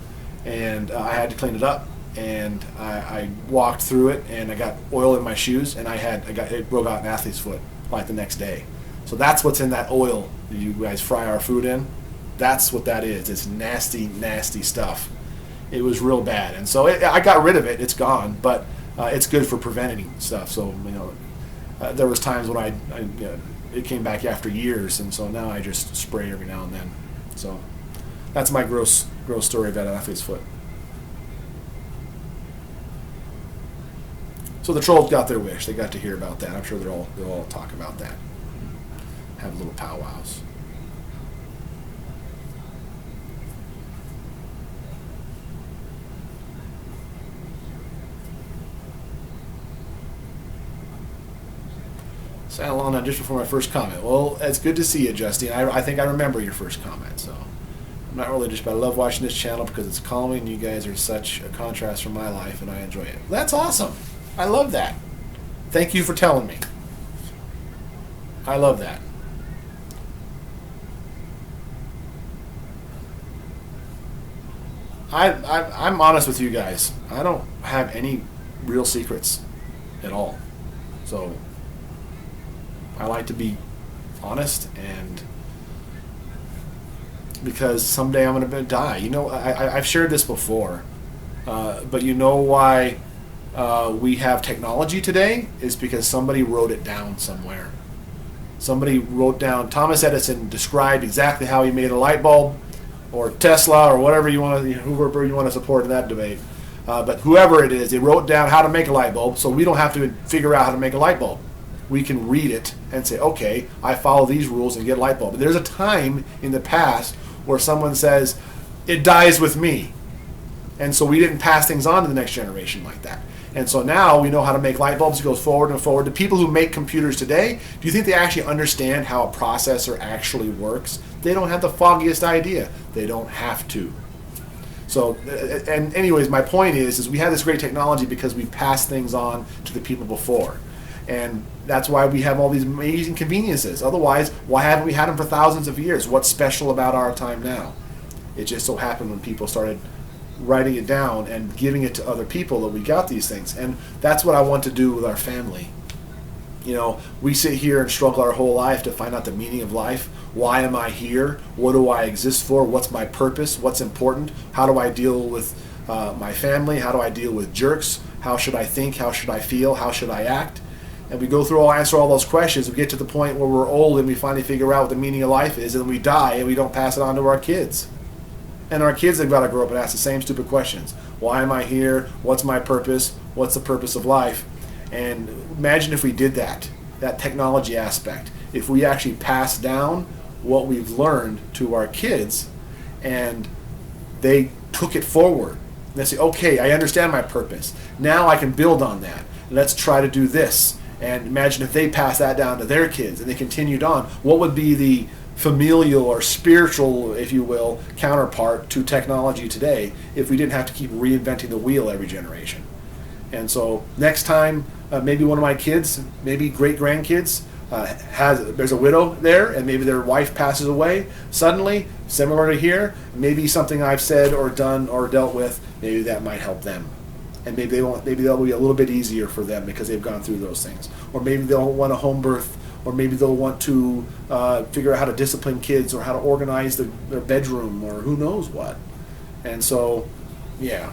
and I had to clean it up. And I walked through it, and I got oil in my shoes, and it broke out an athlete's foot like the next day. So that's what's in that oil that you guys fry our food in. That's what that is. It's nasty, nasty stuff. It was real bad, and so I got rid of it. It's gone, but it's good for preventing stuff. So, you know, there was times when it came back after years, and so now I just spray every now and then. So that's my gross story about an athlete's foot. So the trolls got their wish. They got to hear about that. I'm sure they'll all talk about that. Have little powwows. Sat along on just before my first comment. Well, it's good to see you, Justine. I think I remember your first comment, so I'm not religious, but I love watching this channel because it's calming. You guys are such a contrast from my life, and I enjoy it. That's awesome. I love that. Thank you for telling me. I love that. I'm honest with you guys. I don't have any real secrets at all. So I like to be honest, and because someday I'm going to die. You know, I've shared this before, but you know why we have technology today is because somebody wrote it down somewhere. Somebody wrote down, Thomas Edison described exactly how he made a light bulb, or Tesla, or whoever you want to support in that debate. But whoever it is, they wrote down how to make a light bulb, so we don't have to figure out how to make a light bulb. We can read it and say, okay, I follow these rules and get a light bulb. But there's a time in the past where someone says, it dies with me. And so we didn't pass things on to the next generation like that. And so now we know how to make light bulbs. It goes forward and forward. The people who make computers today, do you think they actually understand how a processor actually works? They don't have the foggiest idea. They don't have to. So, and anyways, my point is we have this great technology because we passed things on to the people before. And that's why we have all these amazing conveniences. Otherwise, why haven't we had them for thousands of years? What's special about our time now? It just so happened when people started writing it down and giving it to other people that we got these things. And that's what I want to do with our family. You know, we sit here and struggle our whole life to find out the meaning of life. Why am I here? What do I exist for? What's my purpose? What's important? How do I deal with my family? How do I deal with jerks? How should I think? How should I feel? How should I act? And we go through answer all those questions. We get to the point where we're old and we finally figure out what the meaning of life is, and we die and we don't pass it on to our kids. And our kids have got to grow up and ask the same stupid questions. Why am I here? What's my purpose? What's the purpose of life? And imagine if we did that technology aspect. If we actually passed down what we've learned to our kids and they took it forward. And they say, okay, I understand my purpose. Now I can build on that. Let's try to do this. And imagine if they pass that down to their kids and they continued on. What would be familial or spiritual, if you will, counterpart to technology today if we didn't have to keep reinventing the wheel every generation. And so next time, maybe one of my kids, maybe great-grandkids, there's a widow there, and maybe their wife passes away suddenly, similar to here, maybe something I've said or done or dealt with, maybe that might help them. And maybe they'll be a little bit easier for them because they've gone through those things. Or maybe they'll want a home birth, or maybe they'll want to figure out how to discipline kids or how to organize their bedroom or who knows what. And so, yeah.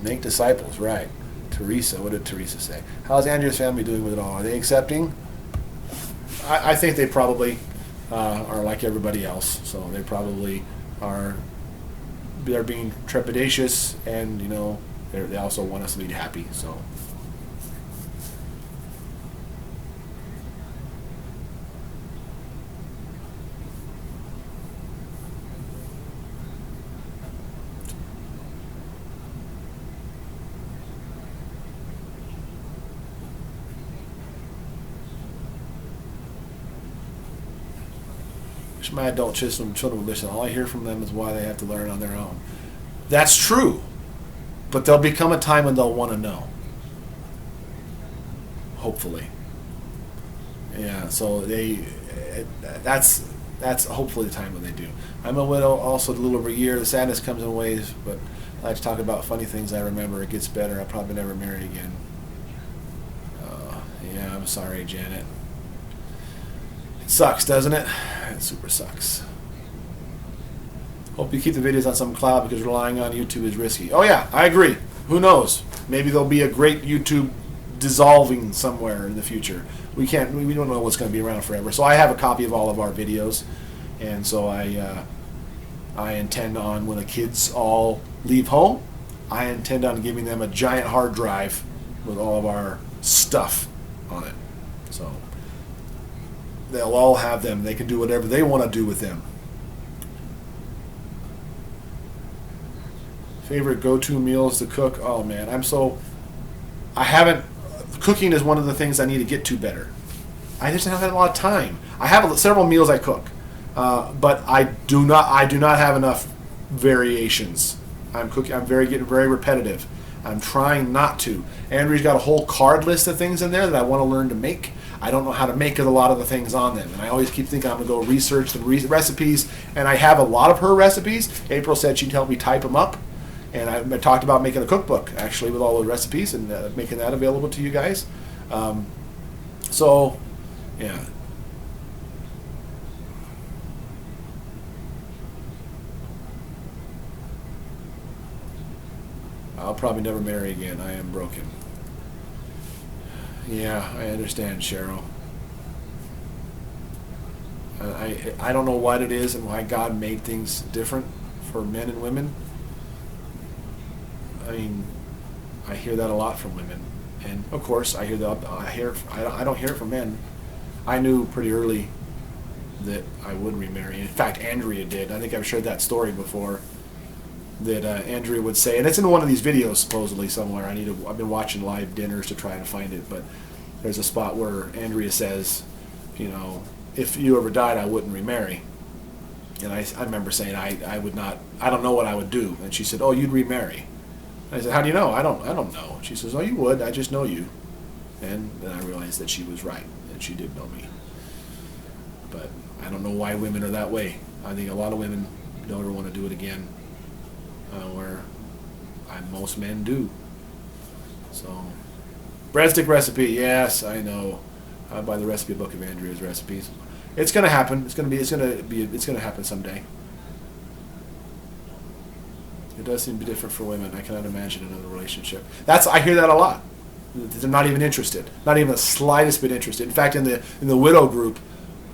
Make disciples, right. Teresa, what did Teresa say? How's Andrea's family doing with it all? Are they accepting? I think they probably are like everybody else. So they probably are. They're being trepidatious, and they also want us to be happy. So. My adult children will listen. All I hear from them is why they have to learn on their own. That's true, but there'll become a time when they'll want to know. Hopefully, yeah. So that's hopefully the time when they do. I'm a widow, also a little over a year. The sadness comes in waves, but I like to talk about funny things I remember. It gets better. I'll probably never marry again. Yeah, I'm sorry, Janet. Sucks, doesn't it? It super sucks. Hope you keep the videos on some cloud because relying on YouTube is risky. Oh yeah, I agree. Who knows? Maybe there'll be a great YouTube dissolving somewhere in the future. We don't know what's going to be around forever. So I have a copy of all of our videos, and so I intend on, when the kids all leave home, I intend on giving them a giant hard drive with all of our stuff on it. So they'll all have them. They can do whatever they want to do with them. Favorite go-to meals to cook? Oh man, cooking is one of the things I need to get to better. I just haven't had a lot of time. I have several meals I cook, but I do not have enough variations. getting very repetitive. I'm trying not to. Andrea's got a whole card list of things in there that I want to learn to make. I don't know how to make a lot of the things on them, and I always keep thinking I'm going to go research the recipes, and I have a lot of her recipes. April said she'd help me type them up, and I talked about making a cookbook, actually, with all the recipes, and making that available to you guys. So, yeah. I'll probably never marry again. I am broken. Yeah, I understand, Cheryl. I don't know what it is and why God made things different for men and women. I mean, I hear that a lot from women, and of course I don't hear it from men. I knew pretty early that I would remarry. In fact, Andrea did. I think I've shared that story before. That Andrea would say, and it's in one of these videos supposedly somewhere. I've been watching live dinners to try and find it, but there's a spot where Andrea says, if you ever died, I wouldn't remarry. And I remember saying, I would not. I don't know what I would do. And she said, oh, you'd remarry. And I said, how do you know? I don't know. She says, oh, you would. I just know you. And then I realized that she was right, and she did know me. But I don't know why women are that way. I think a lot of women don't ever want to do it again. Where most men do. So, breadstick recipe, yes, I know. I buy the recipe book of Andrea's recipes. It's gonna happen. It's gonna happen someday. It does seem to be different for women. I cannot imagine another relationship. I hear that a lot. They're not even interested. Not even the slightest bit interested. In fact, in the widow group,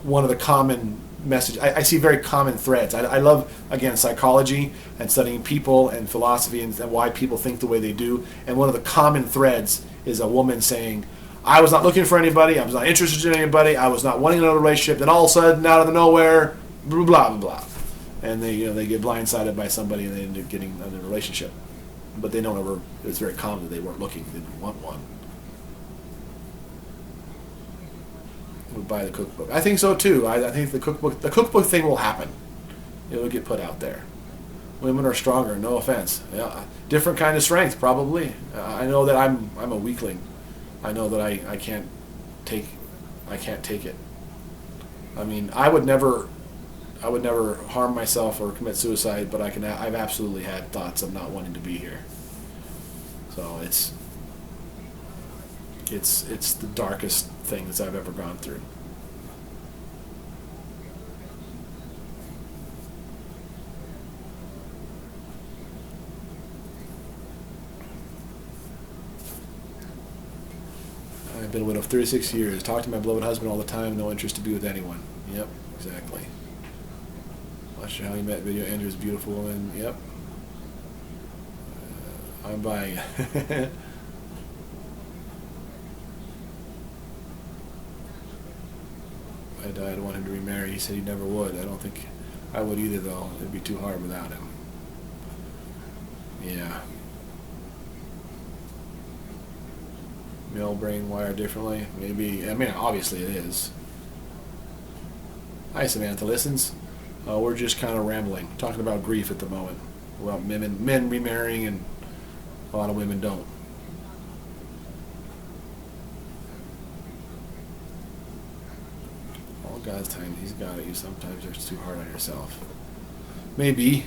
one of the common message. I see very common threads. I love, again, psychology and studying people and philosophy and why people think the way they do. And one of the common threads is a woman saying, I was not looking for anybody. I was not interested in anybody. I was not wanting another relationship. Then all of a sudden, out of nowhere, blah, blah, blah, blah. And they get blindsided by somebody and they end up getting another relationship. But they don't ever, it's very common that they weren't looking. They didn't want one. would buy the cookbook. I think so too. I think the cookbook thing will happen. It'll get put out there. Women are stronger. No offense. Yeah, different kind of strength probably. I know that I'm a weakling. I know that I can't take it. I mean, I would never harm myself or commit suicide, but I've absolutely had thoughts of not wanting to be here. So it's the darkest things I've ever gone through. I've been a widow for 36 years. Talk to my beloved husband all the time. No interest to be with anyone. Yep, exactly. Watch how you met video. Andrea's a beautiful woman. Yep. I'm buying it. I died. I want him to remarry. He said he never would. I don't think I would either, though. It'd be too hard without him. Yeah. Male brain wired differently. Maybe. I mean, obviously it is. Hi, Samantha listens. We're just kind of rambling, talking about grief at the moment. About men remarrying, and a lot of women don't. All God's time, He's got it. You sometimes are too hard on yourself. Maybe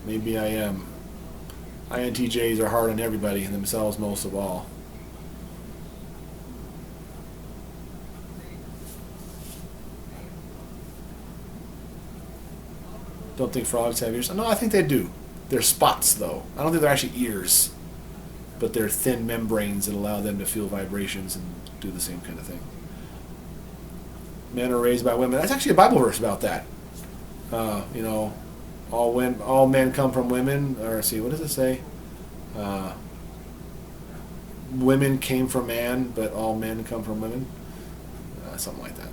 I am. INTJs are hard on everybody and themselves most of all. Don't think frogs have ears. No, I think they do. They're spots, though. I don't think they're actually ears, but they're thin membranes that allow them to feel vibrations and do the same kind of thing. Men are raised by women. That's actually a Bible verse about that. All men come from women. Or see, what does it say? Women came from man, but all men come from women. Something like that.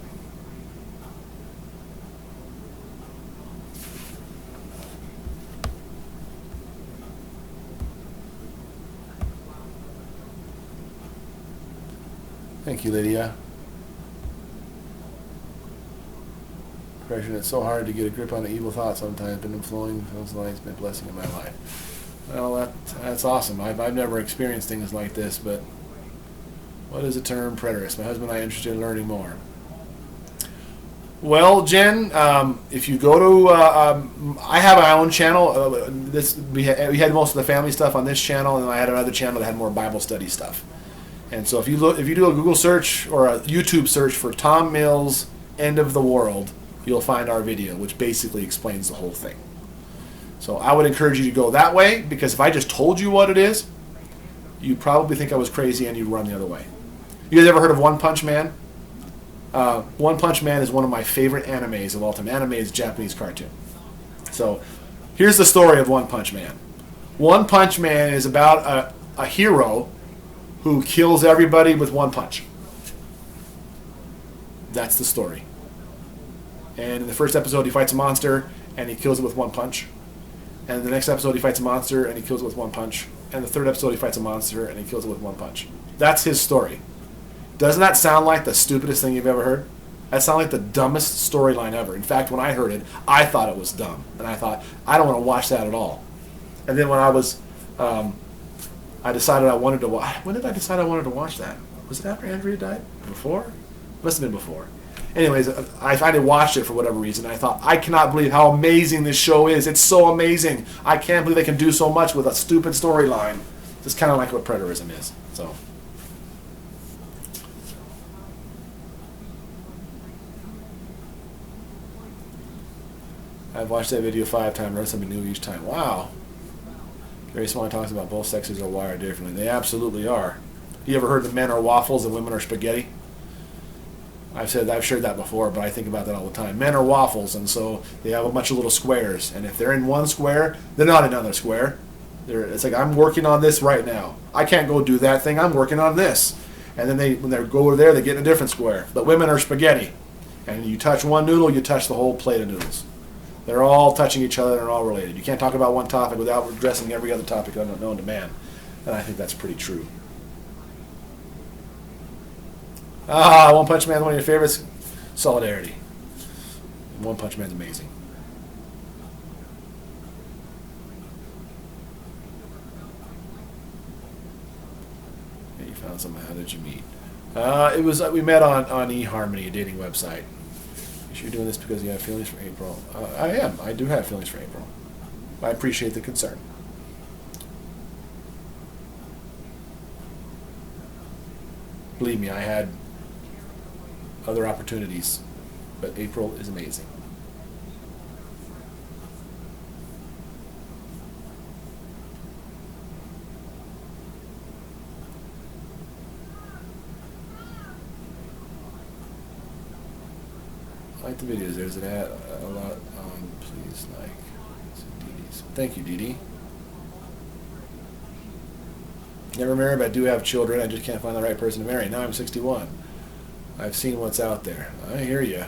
Thank you, Lydia. Depression, it's so hard to get a grip on the evil thoughts sometimes. Been inflowing those lights, been a blessing in my life. Well, that's awesome. I've never experienced things like this, but what is the term preterist? My husband and I are interested in learning more. Well, Jen, if you go to, I have my own channel. We had most of the family stuff on this channel, and I had another channel that had more Bible study stuff. And so if you do a Google search or a YouTube search for Tom Mills End of the World, you'll find our video, which basically explains the whole thing. So I would encourage you to go that way, because if I just told you what it is, you'd probably think I was crazy and you'd run the other way. You guys ever heard of One Punch Man? One Punch Man is one of my favorite animes of all time. Anime is a Japanese cartoon. So here's the story of One Punch Man. One Punch Man is about a hero who kills everybody with one punch. That's the story. And in the first episode, he fights a monster, and he kills it with one punch. And in the next episode, he fights a monster, and he kills it with one punch. And the third episode, he fights a monster, and he kills it with one punch. That's his story. Doesn't that sound like the stupidest thing you've ever heard? That sounds like the dumbest storyline ever. In fact, when I heard it, I thought it was dumb. And I thought, I don't want to watch that at all. And then when I was... I decided I wanted to watch... When did I decide I wanted to watch that? Was it after Andrea died? Before? Must have been before. Anyways, I finally watched it for whatever reason. I thought, I cannot believe how amazing this show is. It's so amazing. I can't believe they can do so much with a stupid storyline. It's kind of like what preterism is. So... I've watched that video 5 times, learned something new each time. Wow. Gary Swan talks about both sexes are wired differently. They absolutely are. You ever heard that men are waffles and women are spaghetti? I've shared that before, but I think about that all the time. Men are waffles, and so they have a bunch of little squares. And if they're in one square, they're not in another square. It's like, I'm working on this right now. I can't go do that thing. I'm working on this. And then when they go over there, they get in a different square. But women are spaghetti. And you touch one noodle, you touch the whole plate of noodles. They're all touching each other and they're all related. You can't talk about one topic without addressing every other topic known to man. And I think that's pretty true. One Punch Man, one of your favorites? Solidarity. One Punch Man's amazing. Yeah, you found someone. How did you meet? It was we met on eHarmony, a dating website. You're doing this because you have feelings for April. I am. I do have feelings for April. I appreciate the concern. Believe me, I had other opportunities, but April is amazing. I like the videos. There's an ad a lot on. Please like. Thank you, Dee Dee. Never married, but I do have children. I just can't find the right person to marry. Now I'm 61. I've seen what's out there. I hear you.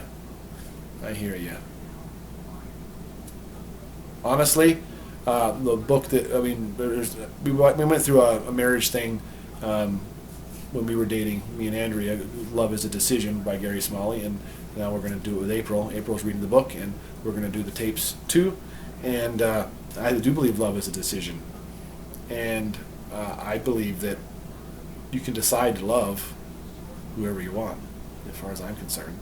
I hear you. Honestly, the book that, I mean, we went through a marriage thing when we were dating, me and Andrea, Love is a Decision by Gary Smalley, and now we're going to do it with April. April's reading the book, and we're going to do the tapes too. And I do believe love is a decision. And I believe that you can decide to love whoever you want, as far as I'm concerned.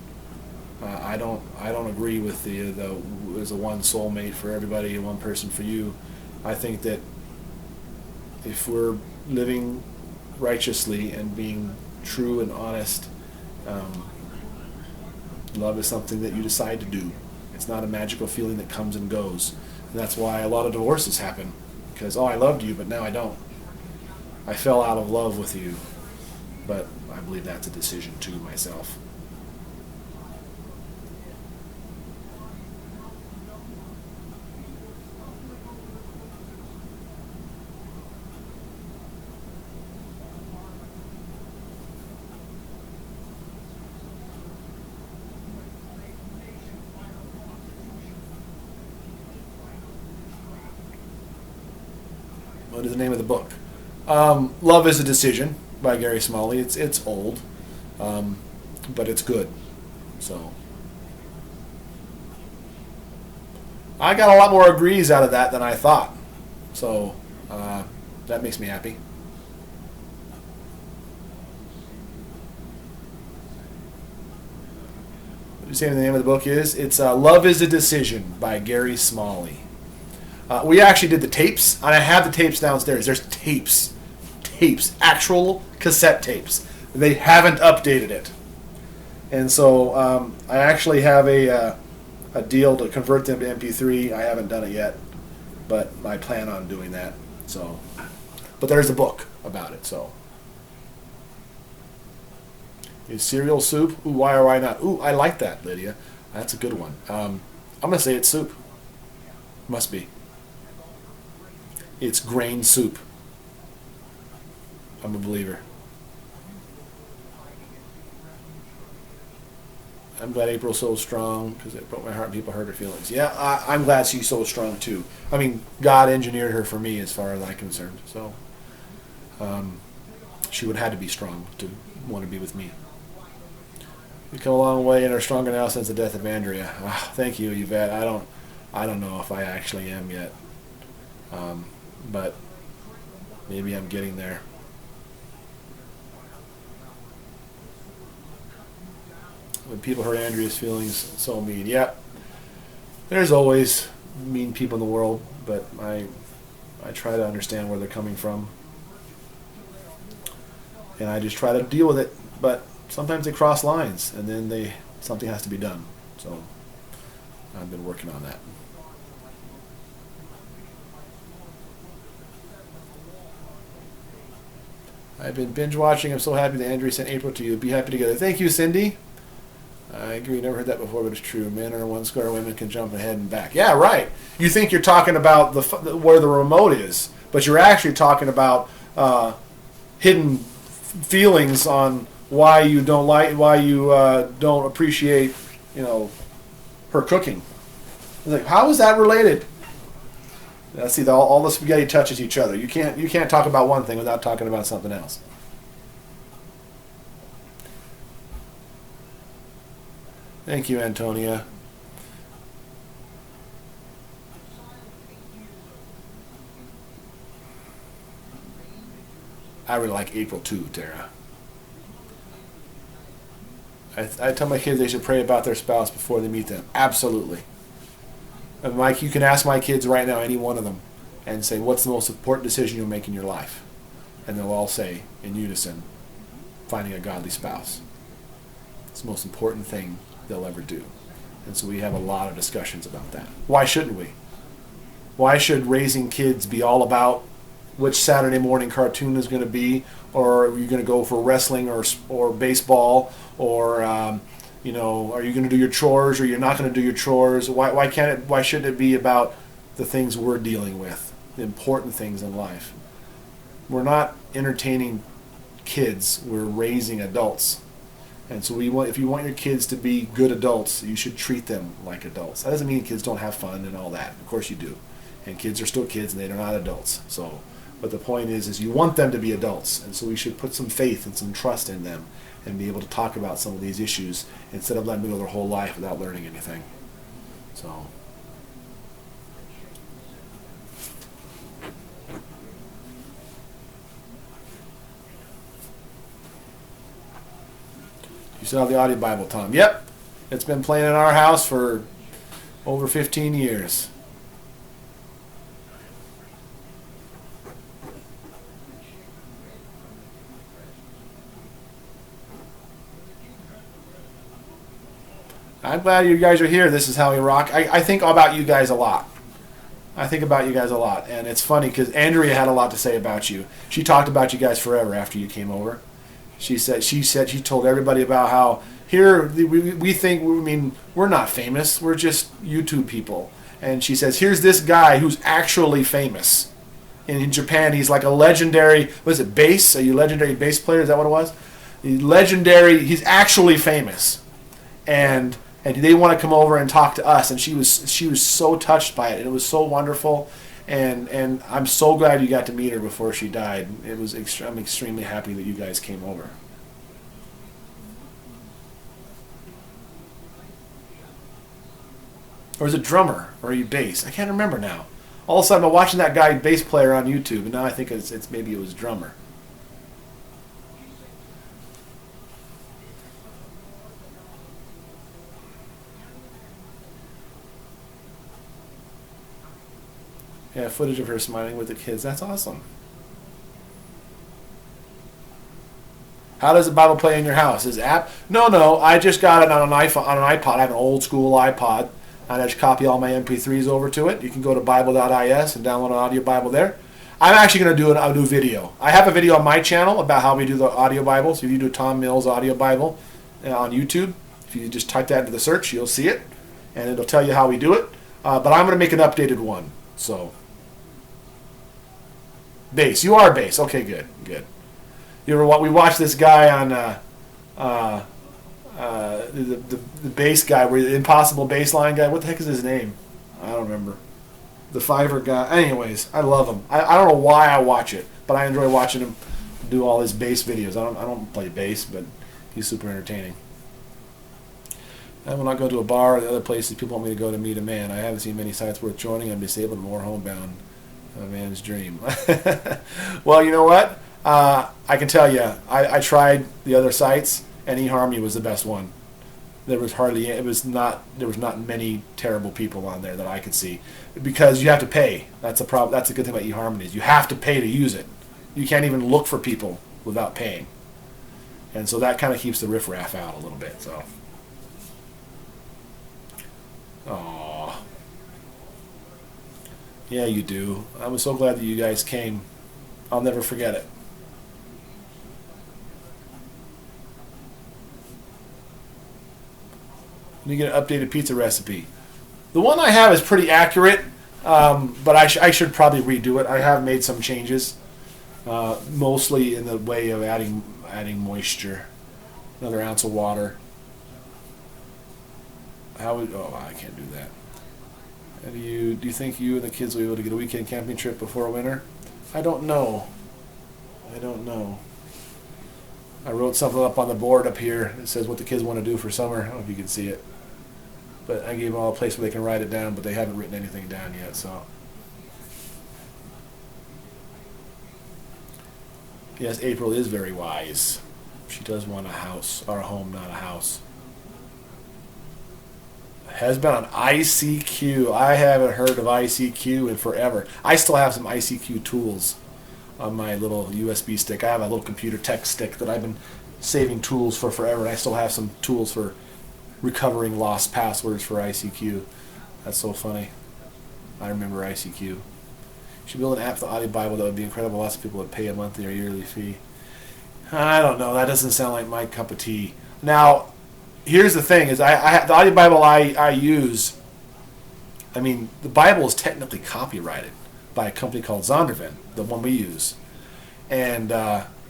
I don't agree with the there's a one soulmate for everybody and one person for you. I think that if we're living righteously and being true and honest, love is something that you decide to do. It's not a magical feeling that comes and goes. And that's why a lot of divorces happen. Because, I loved you, but now I don't. I fell out of love with you. But I believe that's a decision too myself. What is the name of the book? Love is a Decision by Gary Smalley. It's old, but it's good. So I got a lot more agrees out of that than I thought. So that makes me happy. What did you say the name of the book is? It's Love is a Decision by Gary Smalley. We actually did the tapes, and I have the tapes downstairs. There's tapes, actual cassette tapes. They haven't updated it. And so I actually have a deal to convert them to MP3. I haven't done it yet, but I plan on doing that. So, but there's a book about it. So, is cereal soup? Ooh, why or why not? Ooh, I like that, Lydia. That's a good one. I'm gonna say it's soup. Must be. It's grain soup. I'm a believer. I'm glad April's so strong because it broke my heart and people hurt her feelings. Yeah, I'm glad she's so strong too. I mean, God engineered her for me as far as I'm concerned. So she would have had to be strong to want to be with me. We come a long way and are stronger now since the death of Andrea. Thank you, Yvette. I don't know if I actually am yet. But maybe I'm getting there. When people hurt Andrea's feelings, so mean. Yeah, there's always mean people in the world, but I try to understand where they're coming from. And I just try to deal with it, but sometimes they cross lines, and then something has to be done. So I've been working on that. I've been binge watching. I'm so happy that Andrea sent April to you. Be happy together. Thank you, Cindy. I agree. Never heard that before, but it's true. Men are one square. Women can jump ahead and back. Yeah, right. You think you're talking about where the remote is, but you're actually talking about hidden feelings on why you don't don't appreciate, her cooking. Like, how is that related? See, all the spaghetti touches each other. You can't talk about one thing without talking about something else. Thank you, Antonia. I really like April too, Tara. I tell my kids they should pray about their spouse before they meet them. Absolutely. And Mike, you can ask my kids right now, any one of them, and say, what's the most important decision you'll make in your life? And they'll all say, in unison, finding a godly spouse. It's the most important thing they'll ever do. And so we have a lot of discussions about that. Why shouldn't we? Why should raising kids be all about which Saturday morning cartoon is going to be, or are you going to go for wrestling or baseball, or are you going to do your chores, or you're not going to do your chores? Why shouldn't it be about the things we're dealing with, the important things in life? We're not entertaining kids, we're raising adults. And so if you want your kids to be good adults, you should treat them like adults. That doesn't mean kids don't have fun and all that. Of course you do. And kids are still kids and they're not adults. But the point is you want them to be adults. And so we should put some faith and some trust in them and be able to talk about some of these issues instead of letting them go their whole life without learning anything. So. You still have the audio Bible, Tom? Yep. It's been playing in our house for over 15 years. I'm glad you guys are here. This is how we rock. I think about you guys a lot. And it's funny because Andrea had a lot to say about you. She talked about you guys forever after you came over. She told everybody about how here we think, we're not famous. We're just YouTube people. And she says, here's this guy who's actually famous. In Japan, he's like a legendary, bass? Are you a legendary bass player? Is that what it was? He's actually famous. And they want to come over and talk to us. And she was so touched by it. And it was so wonderful. And I'm so glad you got to meet her before she died. I'm extremely happy that you guys came over. Or is it drummer? Or are you bass? I can't remember now. All of a sudden I'm watching that guy bass player on YouTube, and now I think it's maybe it was drummer. Yeah, footage of her smiling with the kids. That's awesome. How does the Bible play in your house? Is it app? No. I just got it on an iPhone, on an iPod. I have an old school iPod. And I just copy all my MP3s over to it. You can go to Bible.is and download an audio Bible there. I'm actually going to do a new video. I have a video on my channel about how we do the audio Bible. So if you do Tom Mills audio Bible on YouTube, if you just type that into the search, you'll see it. And it'll tell you how we do it. But I'm going to make an updated one. So, bass. You are bass. Okay, good. We watched this guy on the bass guy, the impossible bass line guy. What the heck is his name? I don't remember. The Fiverr guy. Anyways, I love him. I don't know why I watch it, but I enjoy watching him do all his bass videos. I don't play bass, but he's super entertaining. I will not go to a bar or the other places people want me to go to meet a man. I haven't seen many sites worth joining. I'm disabled and more homebound. A man's dream. Well, you know what? I can tell you, I tried the other sites, and eHarmony was the best one. There was not many terrible people on there that I could see, because you have to pay. That's a problem. That's a good thing about eHarmony is you have to pay to use it. You can't even look for people without paying, and so that kind of keeps the riffraff out a little bit. So, aww, yeah, you do. I was so glad that you guys came. I'll never forget it. You get an updated pizza recipe. The one I have is pretty accurate, but I should probably redo it. I have made some changes, mostly in the way of adding moisture. Another ounce of water. I can't do that. Do you think you and the kids will be able to get a weekend camping trip before winter? I don't know. I wrote something up on the board up here that says what the kids want to do for summer. I don't know if you can see it. But I gave them all a place where they can write it down, but they haven't written anything down yet. So yes, April is very wise. She does want a house, or a home, not a house. Has been on ICQ. I haven't heard of ICQ in forever. I still have some ICQ tools on my little USB stick. I have a little computer tech stick that I've been saving tools for forever, and I still have some tools for recovering lost passwords for ICQ. That's so funny. I remember ICQ. You should build an app for the audio Bible. That would be incredible. Lots of people would pay a monthly or yearly fee. I don't know. That doesn't sound like my cup of tea. Now, here's the thing: is the audio Bible I use. I mean, the Bible is technically copyrighted by a company called Zondervan, the one we use, and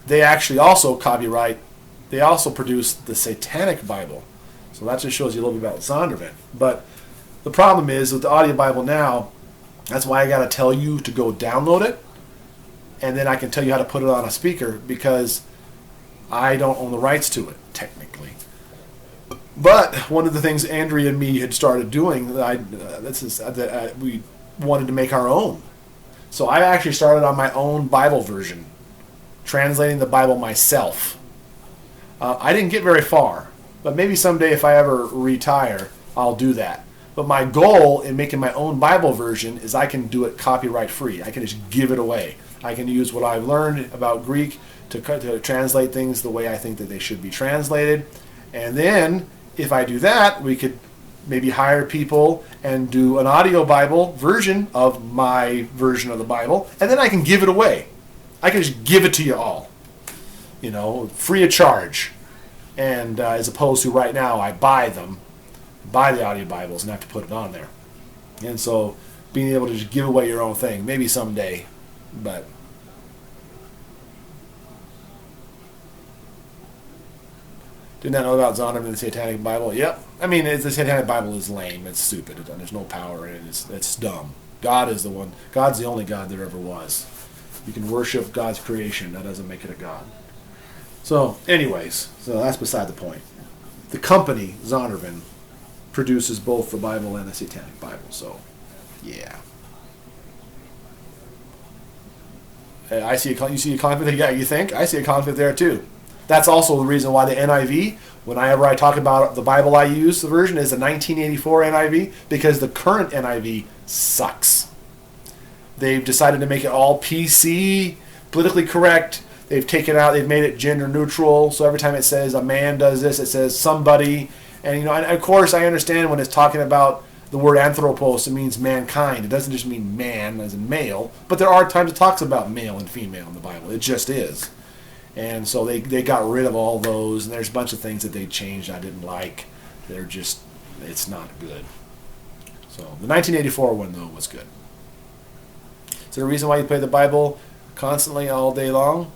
they actually also copyright. They also produce the Satanic Bible, so that just shows you a little bit about Zondervan. But the problem is with the audio Bible now. That's why I got to tell you to go download it, and then I can tell you how to put it on a speaker because I don't own the rights to it technically. But one of the things Andrea and me had started doing, we wanted to make our own. So I actually started on my own Bible version, translating the Bible myself. I didn't get very far, but maybe someday if I ever retire, I'll do that. But my goal in making my own Bible version is I can do it copyright free. I can just give it away. I can use what I've learned about Greek to translate things the way I think that they should be translated. And then if I do that, we could maybe hire people and do an audio Bible version of my version of the Bible. And then I can give it away. I can just give it to you all, free of charge. And as opposed to right now, I buy the audio Bibles and have to put it on there. And so being able to just give away your own thing, maybe someday, but did not know about Zondervan and the Satanic Bible. Yep. I mean, the Satanic Bible is lame. It's stupid. There's no power in it. It's dumb. God is the one. God's the only God there ever was. You can worship God's creation. That doesn't make it a God. So, anyways, that's beside the point. The company, Zondervan, produces both the Bible and the Satanic Bible. So, yeah. I see you see a conflict. Yeah, you think? I see a conflict there too. That's also the reason why the NIV, whenever I talk about the Bible I use, the version is the 1984 NIV, because the current NIV sucks. They've decided to make it all PC, politically correct. They've made it gender neutral. So every time it says a man does this, it says somebody. And and of course I understand when it's talking about the word anthropos, it means mankind. It doesn't just mean man as in male, but there are times it talks about male and female in the Bible. It just is. And so they got rid of all those, and there's a bunch of things that they changed I didn't like. It's not good. So the 1984 one, though, was good. Is there a reason why you play the Bible constantly all day long?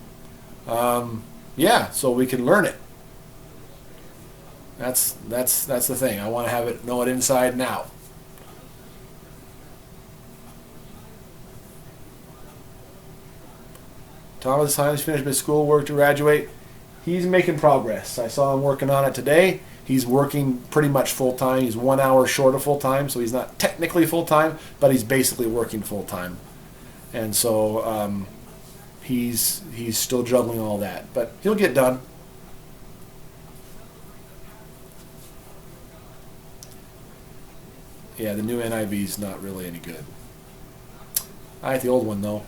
Yeah, so we can learn it. That's the thing. I want to know it inside and out. Thomas Hines finished his schoolwork to graduate. He's making progress. I saw him working on it today. He's working pretty much full-time. He's 1 hour short of full-time, so he's not technically full-time, but he's basically working full-time. And so he's still juggling all that. But he'll get done. Yeah, the new NIV is not really any good. I like the old one, though.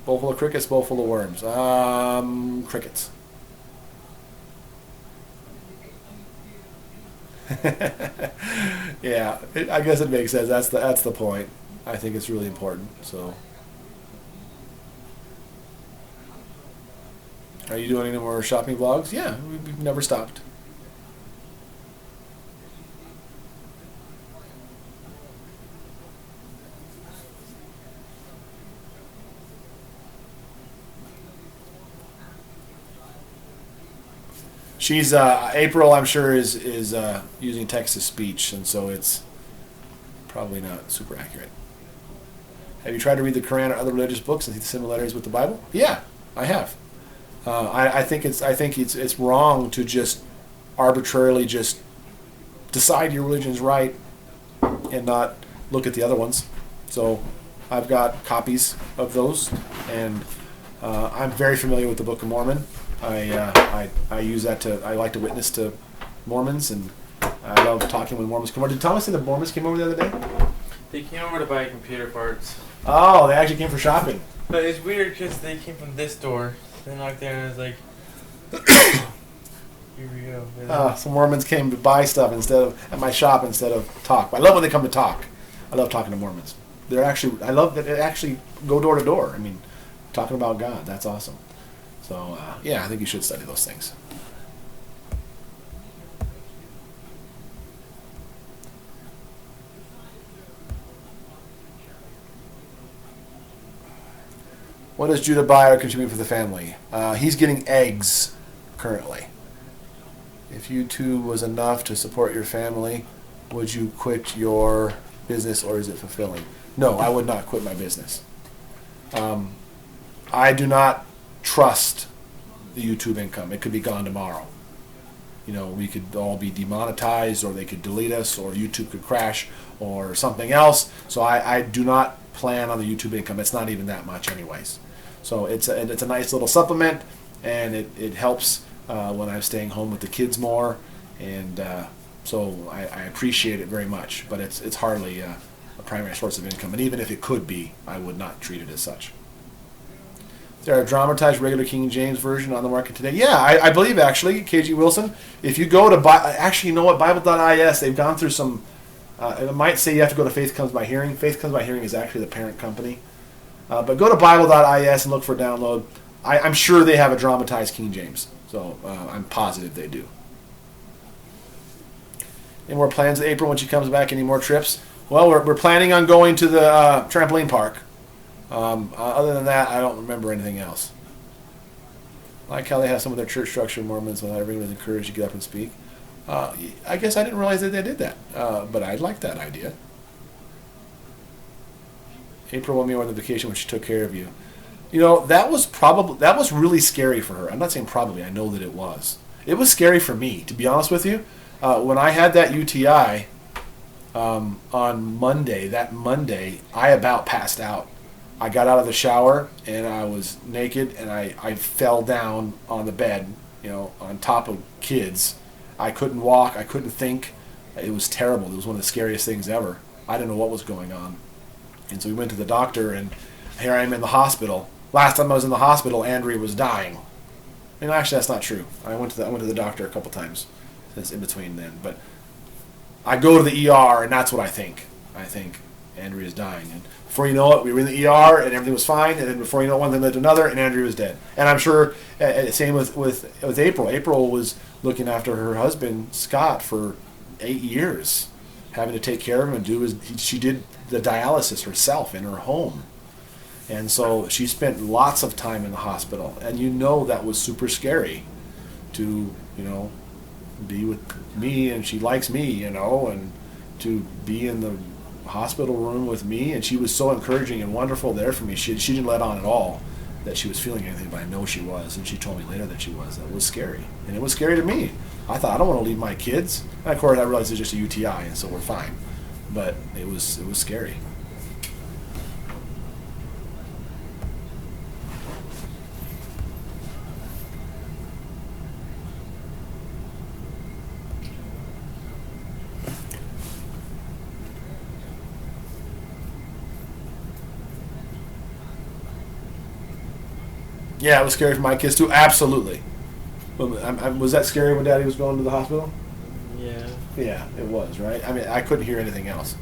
Bowl full of crickets, bowl full of worms. Crickets. Yeah, I guess it makes sense. That's the point. I think it's really important. So, are you doing any more shopping vlogs? Yeah, we've never stopped. She's April, I'm sure, is using text to speech, and so it's probably not super accurate. Have you tried to read the Quran or other religious books and see the similarities with the Bible? Yeah, I have. I think it's wrong to just arbitrarily just decide your religion's right and not look at the other ones. So I've got copies of those, and I'm very familiar with the Book of Mormon. I use that I like to witness to Mormons, and I love talking when Mormons come over. Did Thomas say the Mormons came over the other day?
They came over to buy computer parts.
Oh, they actually came for shopping.
But it's weird because they came from this door. They knocked there and I was like, here we go.
Some Mormons came to buy stuff at my shop instead of talk. I love when they come to talk. I love talking to Mormons. I love that they actually go door to door. I mean, talking about God. That's awesome. So, I think you should study those things. What does Judah buy or contribute for the family? He's getting eggs currently. If YouTube was enough to support your family, would you quit your business, or is it fulfilling? No, I would not quit my business. I do not trust the YouTube income. It could be gone tomorrow. We could all be demonetized, or they could delete us, or YouTube could crash, or something else. So I do not plan on the YouTube income. It's not even that much anyways. So it's a nice little supplement, and it helps when I'm staying home with the kids more, and so I appreciate it very much. But it's hardly a primary source of income, and even if it could be, I would not treat it as such. Is there a dramatized regular King James version on the market today? Yeah, I believe actually, KG Wilson. If you go to actually, you know what, Bible.is, they've gone through some. It might say you have to go to Faith Comes by Hearing. Faith Comes by Hearing is actually the parent company. But go to Bible.is and look for download. I'm sure they have a dramatized King James, so I'm positive they do. Any more plans in April when she comes back? Any more trips? Well, we're planning on going to the trampoline park. Other than that, I don't remember anything else. I like how they have some of their church structure Mormons, and everyone is encouraged to get up and speak. I guess I didn't realize that they did that, but I like that idea. April went me on the vacation when she took care of you. That was really scary for her. I'm not saying probably. I know that it was. It was scary for me, to be honest with you. When I had that UTI on Monday, I about passed out. I got out of the shower and I was naked, and I fell down on the bed, on top of kids. I couldn't walk. I couldn't think. It was terrible. It was one of the scariest things ever. I didn't know what was going on. And so we went to the doctor, and here I am in the hospital. Last time I was in the hospital, Andrea was dying. Actually, that's not true. I went to the doctor a couple times since in between then. But I go to the ER, and that's what I think. I think Andrea's dying. And before you know it, we were in the ER, and everything was fine. And then before you know it, one thing led to another, and Andrea was dead. And I'm sure, same with April. April was looking after her husband, Scott, for 8 years, having to take care of him and she did the dialysis herself in her home. And so she spent lots of time in the hospital. And that was super scary to, be with me, and she likes me, and to be in the hospital room with me. And she was so encouraging and wonderful there for me. She didn't let on at all that she was feeling anything, but I know she was. And she told me later that she was. That was scary. And it was scary to me. I thought, I don't want to leave my kids. And of course, I realized it's just a UTI, and so we're fine. But it was scary. Yeah, it was scary for my kids too. Absolutely. Was that scary when Daddy was going to the hospital?
Yeah.
Yeah, it was, right? I couldn't hear anything else.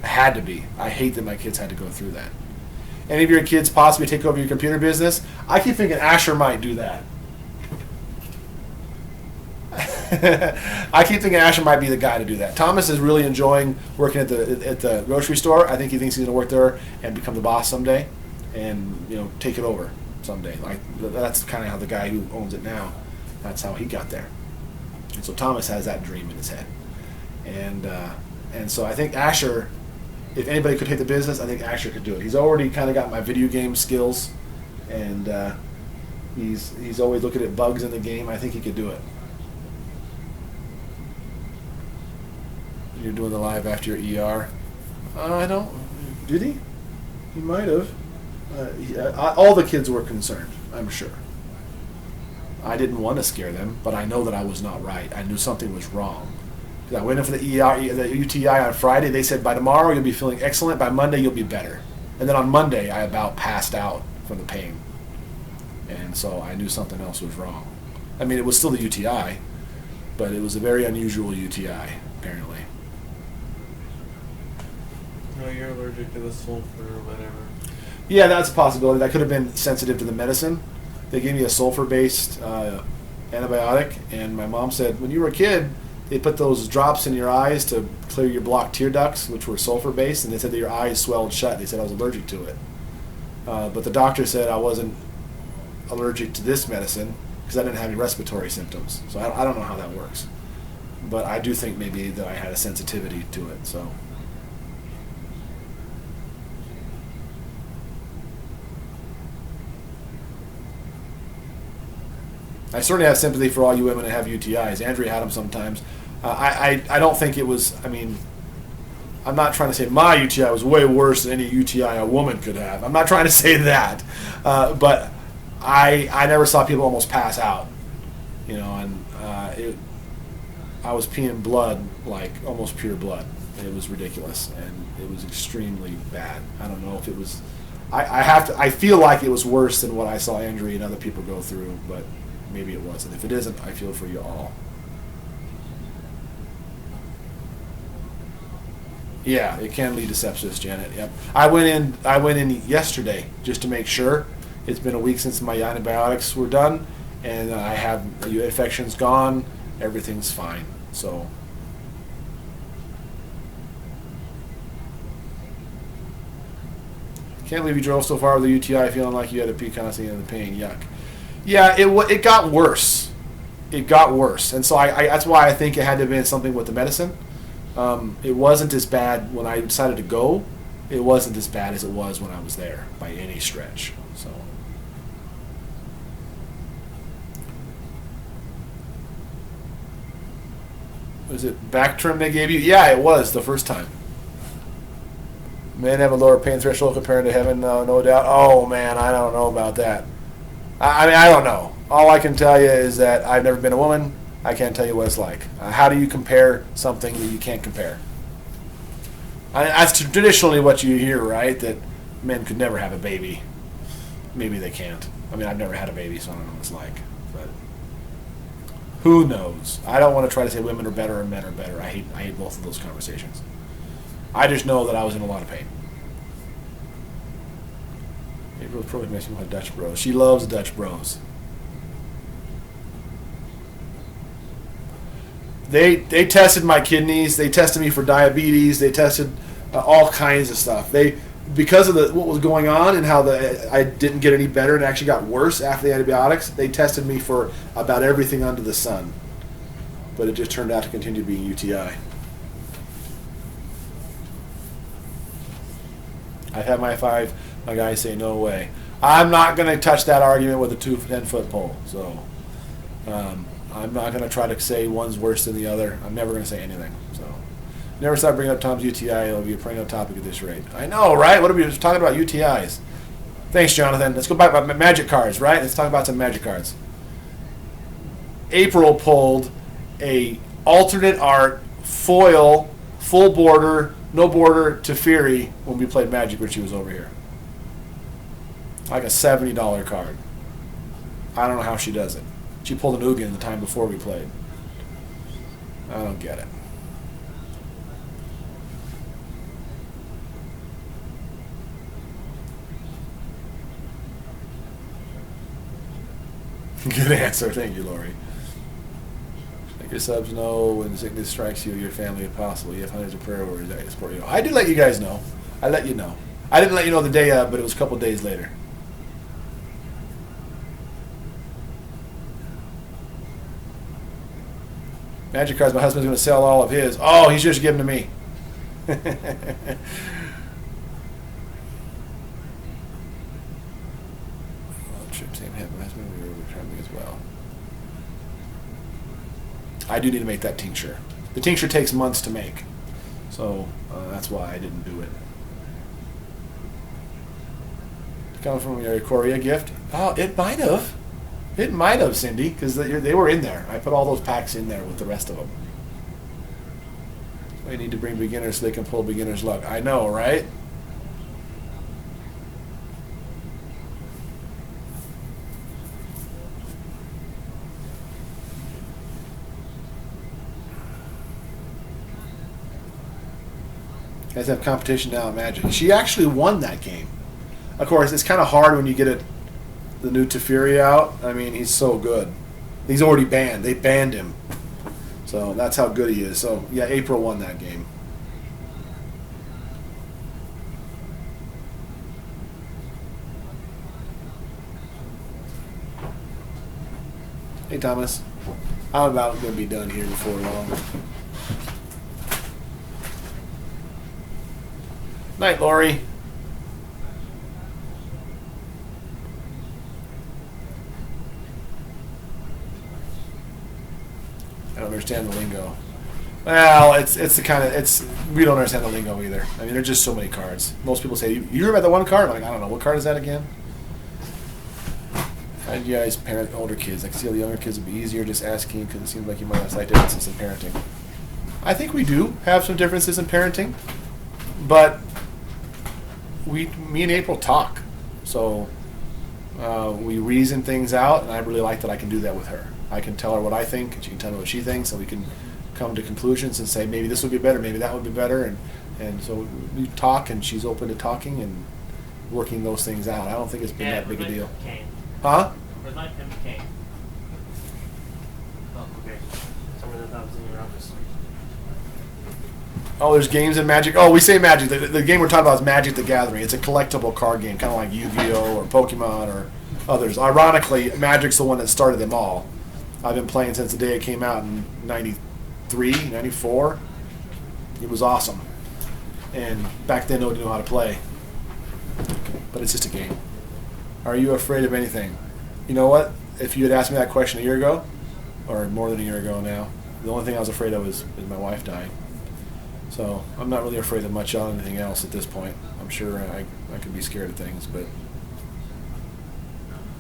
It had to be. I hate that my kids had to go through that. Any of your kids possibly take over your computer business? I keep thinking Asher might do that. I keep thinking Asher might be the guy to do that. Thomas is really enjoying working at the grocery store. I think he thinks he's going to work there and become the boss someday, and take it over someday. Like that's kind of how the guy who owns it now. That's how he got there. And so Thomas has that dream in his head, and so I think Asher, if anybody could take the business, I think Asher could do it. He's already kind of got my video game skills, and He's always looking at bugs in the game. I think he could do it. You're doing the live after your ER. I don't. Did he? He might have. All the kids were concerned, I'm sure. I didn't want to scare them, but I know that I was not right. I knew something was wrong. I went in for the UTI on Friday. They said by tomorrow you'll be feeling excellent. By Monday you'll be better. And then on Monday I about passed out from the pain. And so I knew something else was wrong. I mean, it was still the UTI, but it was a very unusual UTI, apparently.
No, you're allergic to the sulfur or whatever.
Yeah, that's a possibility. That could have been sensitive to the medicine. They gave me a sulfur-based antibiotic, and my mom said, when you were a kid, they put those drops in your eyes to clear your blocked tear ducts, which were sulfur-based, and they said that your eyes swelled shut. They said I was allergic to it. But the doctor said I wasn't allergic to this medicine because I didn't have any respiratory symptoms. So I don't know how that works. But I do think maybe that I had a sensitivity to it. So. I certainly have sympathy for all you women that have UTIs. Andrea had them sometimes. I don't think it was, I mean, I'm not trying to say my UTI was way worse than any UTI a woman could have. I'm not trying to say that. But I never saw people almost pass out. You know, and I was peeing blood, like almost pure blood. It was ridiculous, and it was extremely bad. I don't know if it was, I feel like it was worse than what I saw Andrea and other people go through, but maybe it wasn't. If it isn't, I feel for you all. Yeah, it can lead to sepsis, Janet. Yep. I went in yesterday just to make sure. It's been a week since my antibiotics were done, and I have the infection's gone. Everything's fine. So. Can't believe you drove so far with a UTI feeling like you had to pee constantly and the pain. Yuck. Yeah, it got worse. It got worse, and so I that's why I think it had to have been something with the medicine. It wasn't as bad when I decided to go. It wasn't as bad as it was when I was there by any stretch. So. Was it back trim they gave you? Yeah, it was the first time. Men have a lower pain threshold compared to heaven, no doubt. Oh man, I don't know about that. I mean, I don't know. All I can tell you is that I've never been a woman. I can't tell you what it's like. How do you compare something that you can't compare? That's traditionally what you hear, right? That men could never have a baby. Maybe they can't. I mean, I've never had a baby, so I don't know what it's like. But who knows? I don't want to try to say women are better and men are better. I hate both of those conversations. I just know that I was in a lot of pain. April's probably messing with Dutch bros. She loves Dutch bros. They tested my kidneys. They tested me for diabetes. They tested all kinds of stuff. Because of what was going on and how I didn't get any better and actually got worse after the antibiotics, they tested me for about everything under the sun. But it just turned out to continue being UTI. I've had my 5. My guys say no way. I'm not going to touch that argument with a 10-foot pole. So I'm not going to try to say one's worse than the other. I'm never going to say anything. So never stop bringing up Tom's UTI. It'll be a perennial topic at this rate. I know, right? What are we just talking about? UTIs. Thanks, Jonathan. Let's go back to magic cards, right? Let's talk about some magic cards. April pulled a alternate art foil full border, no border Teferi when we played Magic when she was over here. Like a $70 card. I don't know how she does it. She pulled an Ugin the time before we played. I don't get it. Good answer. Thank you, Lori. Let your subs know when sickness strikes you or your family if possible. You have hundreds of prayer warriors that support you. I did let you guys know. I let you know. I didn't let you know the day of, but it was a couple days later. Magic cards, my husband's going to sell all of his. Oh, he's just giving to me. as well. I do need to make that tincture. The tincture takes months to make, so that's why I didn't do it. Coming from your Korea gift? Oh, it might have. It might have, Cindy, because they were in there. I put all those packs in there with the rest of them. I need to bring beginners so they can pull beginner's luck. I know, right? You guys have competition now at Magic. She actually won that game. Of course, it's kind of hard when you get the new Teferi out. I mean, he's so good. He's already banned. They banned him. So that's how good he is. So, yeah, April won that game. Hey, Thomas. I'm about going to be done here before long. Night, Lori. I don't understand the lingo. Well, it's the kind of we don't understand the lingo either. I mean, there's just so many cards. Most people say, "You heard about that one card?" I'm like, I don't know. What card is that again? How do you guys parent older kids? I can see how the younger kids would be easier just asking because it seems like you might have slight differences in parenting. I think we do have some differences in parenting, but me and April talk, so we reason things out, and I really like that I can do that with her. I can tell her what I think, and she can tell me what she thinks, and we can come to conclusions and say maybe this would be better, maybe that would be better, and so we talk, and she's open to talking and working those things out. I don't think it's been that big a deal. Huh?
Where's my pen came? Oh, okay. Somewhere that was in your office.
Oh, there's games in Magic. Oh, we say Magic. The game we're talking about is Magic the Gathering. It's a collectible card game, kind of like Yu-Gi-Oh! Or Pokemon or others. Ironically, Magic's the one that started them all. I've been playing since the day it came out in 93, 94. It was awesome. And back then, nobody knew how to play. But it's just a game. Are you afraid of anything? You know what? If you had asked me that question a year ago, or more than a year ago now, the only thing I was afraid of is my wife dying. So I'm not really afraid of much of anything else at this point. I'm sure I could be scared of things, but...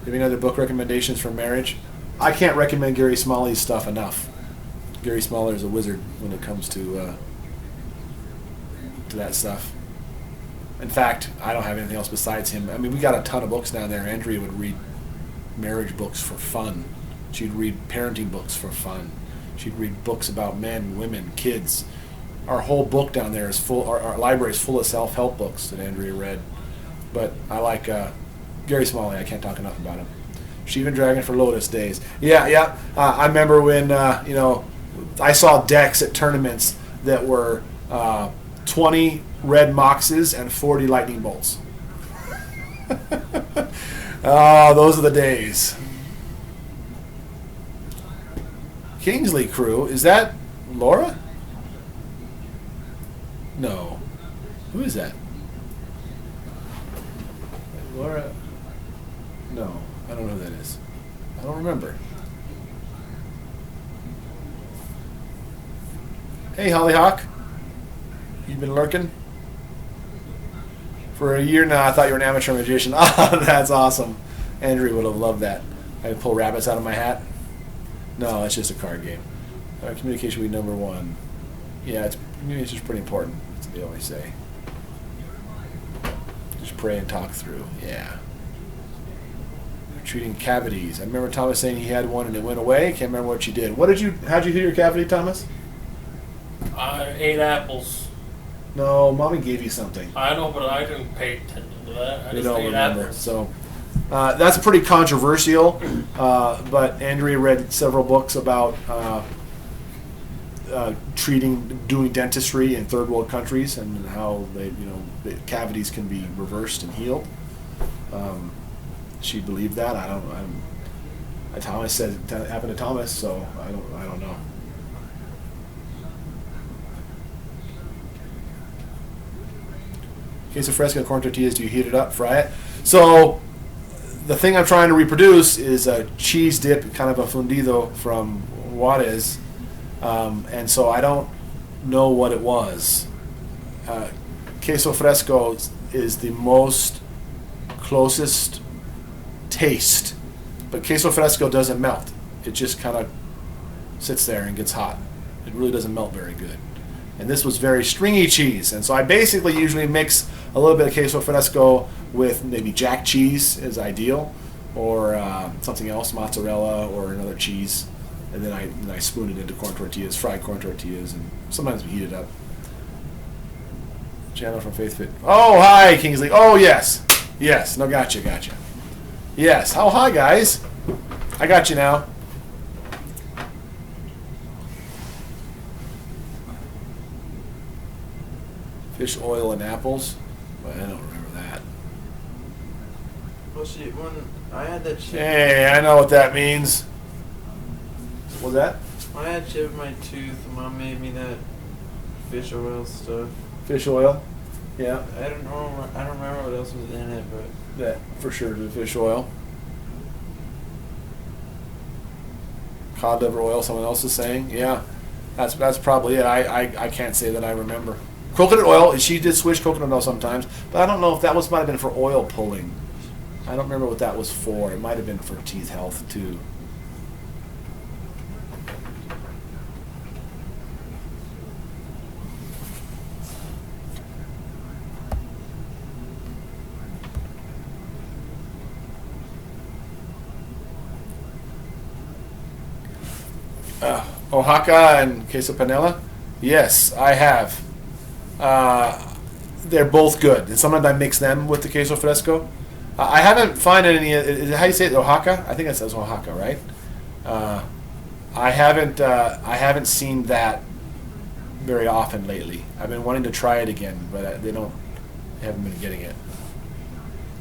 Any other book recommendations for marriage? I can't recommend Gary Smalley's stuff enough. Gary Smalley is a wizard when it comes to that stuff. In fact, I don't have anything else besides him. I mean, we got a ton of books down there. Andrea would read marriage books for fun. She'd read parenting books for fun. She'd read books about men, women, kids. Our whole book down there is full. Our library is full of self-help books that Andrea read. But I like Gary Smalley. I can't talk enough about him. Shivan Dragon for Lotus days. Yeah. I remember when I saw decks at tournaments that were 20 red moxes and 40 lightning bolts. Those are the days. Kingsley Crew, is that Laura? No. Who is that? Laura? No, I don't know who that is. I don't remember. Hey, Hollyhock. You've been lurking? For a year now, I thought you were an amateur magician. Oh, that's awesome. Andrea would have loved that. I pull rabbits out of my hat. No, it's just a card game. Communication will be number one. Yeah, communication is pretty important. That's what they always say. Just pray and talk through. Yeah. Treating cavities. I remember Thomas saying he had one and it went away. Can't remember what you did. How'd you heal your cavity, Thomas?
I ate apples.
No, Mommy gave you something.
I know, but I didn't pay attention to that.
You don't remember. Apples. So that's pretty controversial. But Andrea read several books about doing dentistry in third world countries and how the cavities can be reversed and healed. She believed that. Thomas said it happened to Thomas, so I don't know. Queso fresco corn tortillas, do you heat it up, fry it? So the thing I'm trying to reproduce is a cheese dip, kind of a fundido from Juarez, and so I don't know what it was. Queso fresco is the most closest taste, but queso fresco doesn't melt. It just kind of sits there and gets hot. It really doesn't melt very good. And this was very stringy cheese, and so I basically usually mix a little bit of queso fresco with maybe jack cheese is ideal, or something else, mozzarella or another cheese, and then I spoon it into corn tortillas, fried corn tortillas, and sometimes we heat it up. Channel from Faith Fit. Oh, hi, Kingsley. Oh, yes. Yes. No, gotcha. Yes. Oh, hi, guys. I got you now. Fish oil and apples. Well, I don't remember that.
Well, when I had that chip.
Hey, I know what that means. What's that?
When I had chip in my tooth, Mom made me that fish oil stuff.
Fish oil? Yeah.
I don't remember what else was in it, but
That for sure, the fish oil. Cod liver oil, someone else is saying. Yeah. That's probably it. I can't say that I remember. Coconut oil, she did swish coconut oil sometimes, but I don't know if that might have been for oil pulling. I don't remember what that was for. It might have been for teeth health too. Oaxaca and queso panela? Yes, I have. They're both good. And sometimes I mix them with the queso fresco. I haven't found any. Is it how you say it? Oaxaca? I think it says Oaxaca, right? I haven't seen that very often lately. I've been wanting to try it again, but haven't been getting it.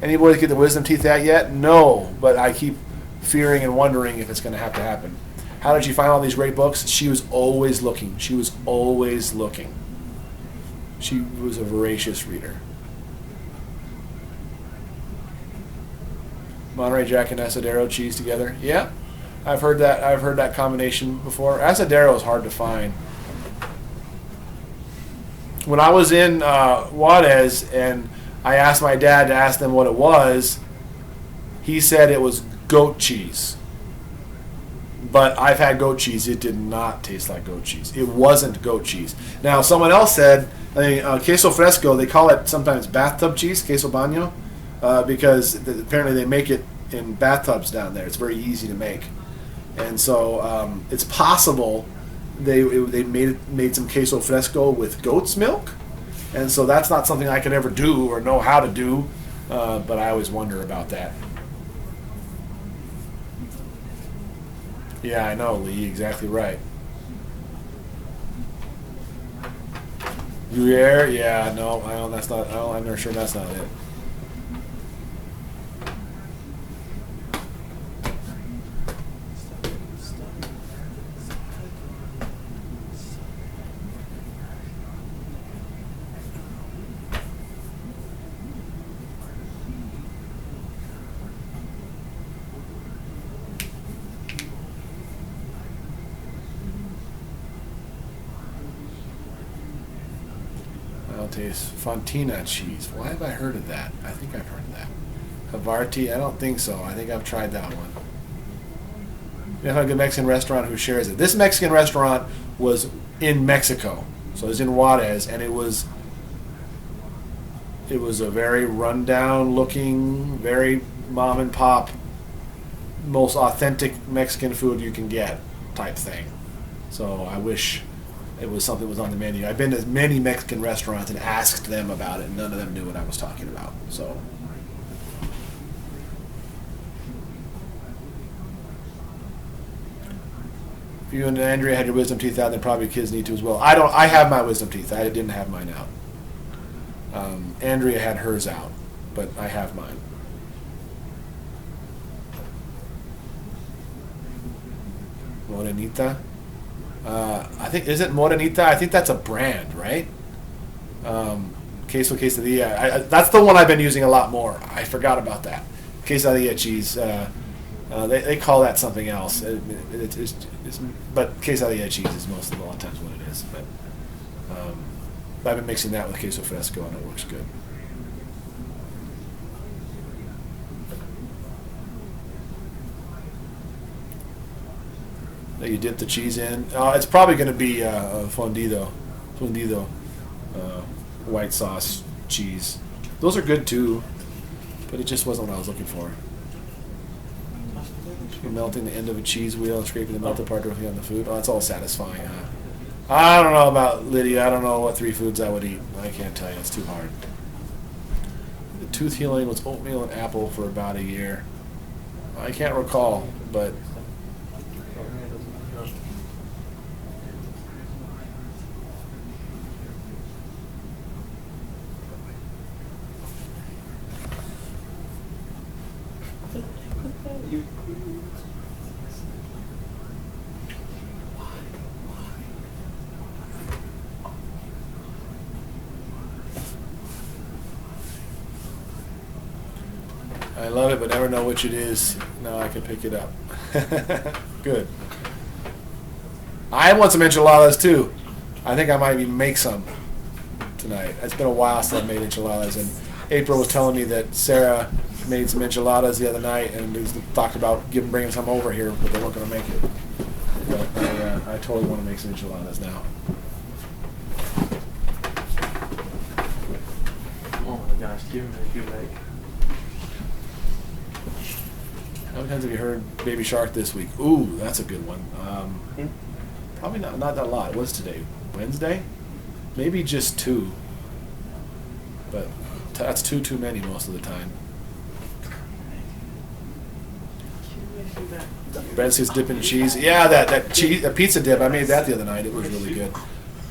Anybody get the wisdom teeth out yet? No, but I keep fearing and wondering if it's going to have to happen. How did she find all these great books? She was always looking. She was a voracious reader. Monterey Jack and Asadero cheese together. Yeah, I've heard that combination before. Asadero is hard to find. When I was in Juarez and I asked my dad to ask them what it was, he said it was goat cheese. But I've had goat cheese. It did not taste like goat cheese. It wasn't goat cheese. Now, someone else said, queso fresco, they call it sometimes bathtub cheese, queso baño, because apparently they make it in bathtubs down there. It's very easy to make. And so it's possible they made some queso fresco with goat's milk. And so that's not something I could ever do or know how to do, but I always wonder about that. Yeah, I know, Lee. Exactly right. Gruyere? Yeah, no, I don't. That's not. I'm not sure that's not it. Fontina cheese. Why have I heard of that? I think I've heard of that. Havarti? I don't think so. I think I've tried that one. We have a good Mexican restaurant who shares it. This Mexican restaurant was in Mexico, so it was in Juarez, and it was a very rundown looking, very mom and pop, most authentic Mexican food you can get type thing. So I wish it was something that was on the menu. I've been to many Mexican restaurants and asked them about it, and none of them knew what I was talking about. So, if you and Andrea had your wisdom teeth out, then probably kids need to as well. I have my wisdom teeth. I didn't have mine out. Andrea had hers out, but I have mine. Morenita? I think, is it Morenita? I think that's a brand, right? Queso quesadilla. That's the one I've been using a lot more. I forgot about that. quesadilla cheese. They call that something else. But quesadilla cheese is most of a lot of times what it is. But I've been mixing that with queso fresco, and it works good. Now you dip the cheese in. It's probably going to be fundido, white sauce cheese. Those are good too, but it just wasn't what I was looking for. You're melting the end of a cheese wheel and scraping the melted part directly on the food. Oh, that's all satisfying, huh? I don't know about Lydia. I don't know what 3 foods I would eat. I can't tell you. It's too hard. The tooth healing was oatmeal and apple for about a year. I can't recall, but... I love it, but never know which it is. Now I can pick it up. Good. I want some enchiladas too. I think I might even make some tonight. It's been a while since I made enchiladas, and April was telling me that Sarah made some enchiladas the other night, and talked about bringing some over here, but they weren't going to make it. But I totally want to make some enchiladas now.
Oh my gosh, give me a good leg.
How many times have you heard Baby Shark this week? Ooh, that's a good one. Probably not that a lot. What's today? Wednesday? Maybe just 2. But that's too many most of the time. Brent says dip in cheese. Yeah, that cheese, a pizza dip. I made that the other night. It was really good.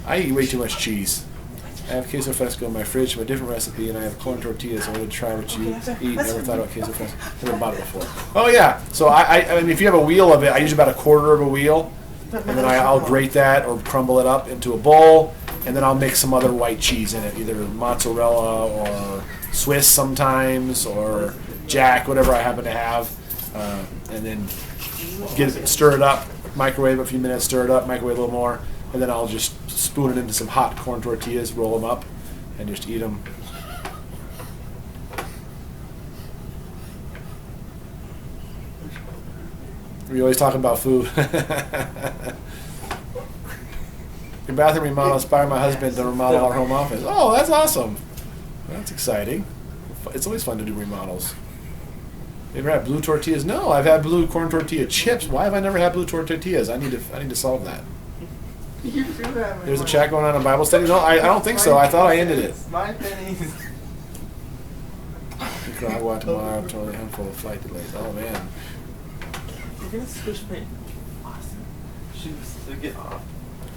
I eat way too much cheese. I have queso fresco in my fridge from a different recipe, and I have corn tortillas. I wanted to try what you eat. Never thought about queso fresco. Never bought it before. Oh yeah. So I mean, if you have a wheel of it, I use about a quarter of a wheel, and then I'll grate that or crumble it up into a bowl, and then I'll mix some other white cheese in it, either mozzarella or Swiss sometimes, or Jack, whatever I happen to have, and then stir it up, microwave a few minutes, stir it up, microwave a little more, and then I'll just spoon it into some hot corn tortillas, roll them up, and just eat them. We always talking about food. Your bathroom remodel inspired my husband to remodel our home office. Oh, that's awesome. That's exciting. It's always fun to do remodels. You ever had blue tortillas? No, I've had blue corn tortilla chips. Why have I never had blue tortillas? I need to solve that. There's a chat going on in Bible study. No, I don't think so. I thought I ended it.
My pennies.
Nicaragua tomorrow. Totally handful of flight delays. Oh man.
You're gonna switch my awesome shoes to get off.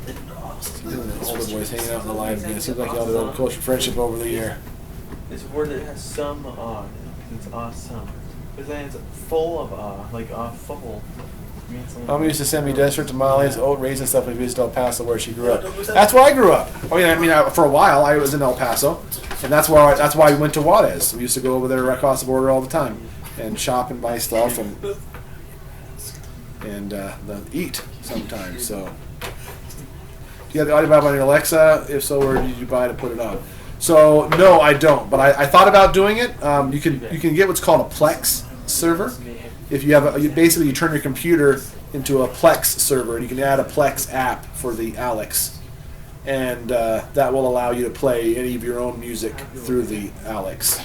The older boys hanging out in the line again. It seems like y'all developed closer friendship over the year.
It's a word that has some awe. It's awesome. But then it's full of awe, like full.
Mom used to send me desert tamales, oat raisin stuff when we visited El Paso, where she grew up. That's where I grew up. Oh yeah, I mean, for a while I was in El Paso, and that's why we went to Juarez. We used to go over there across the border all the time, and shop and buy stuff and eat sometimes. So, do you have the audio Bible on your Alexa? If so, where did you buy to put it on? So no, I don't. But I thought about doing it. You can get what's called a Plex server. If you have basically you turn your computer into a Plex server, and you can add a Plex app for the Alex, and that will allow you to play any of your own music through the Alex.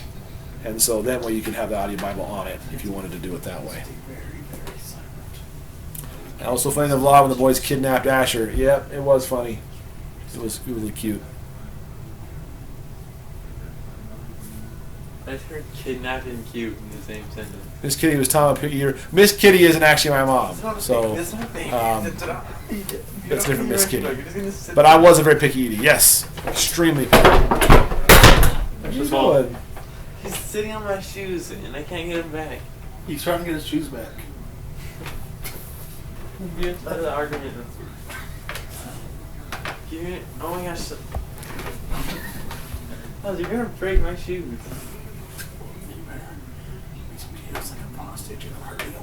And so that way you can have the audio Bible on it if you wanted to do it that way. And also funny the vlog when the boys kidnapped Asher. Yep, it was funny. It was really cute.
I heard kidnapped and cute in the same sentence.
Miss Kitty was Tom a picky eater. Miss Kitty isn't actually my mom, so it's different Miss Kitty. But I was a very picky eater. Yes, extremely picky. What are you doing?
He's sitting on my shoes and I can't get him back.
He's trying to get his shoes back.
That's the argument. Give me. Oh my gosh. Oh, you're gonna break my shoes.
stitch in a heartbeat.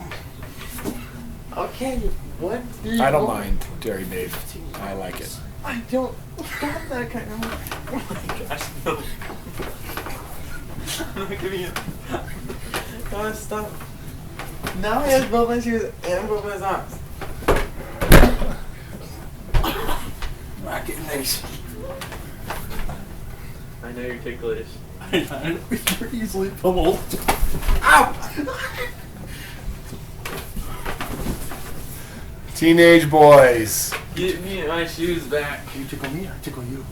Okay, what do you
I don't
want?
mind, Dairy Babe. I like it.
I don't want that kind of. Oh my gosh, no. I'm not giving it. Oh, stop. Now I have both my shoes and both my socks.
Not getting nice.
I know you're ticklish.
You're easily pummeled. Ow!
Teenage boys.
Give me my shoes back.
You tickle me, I tickle you.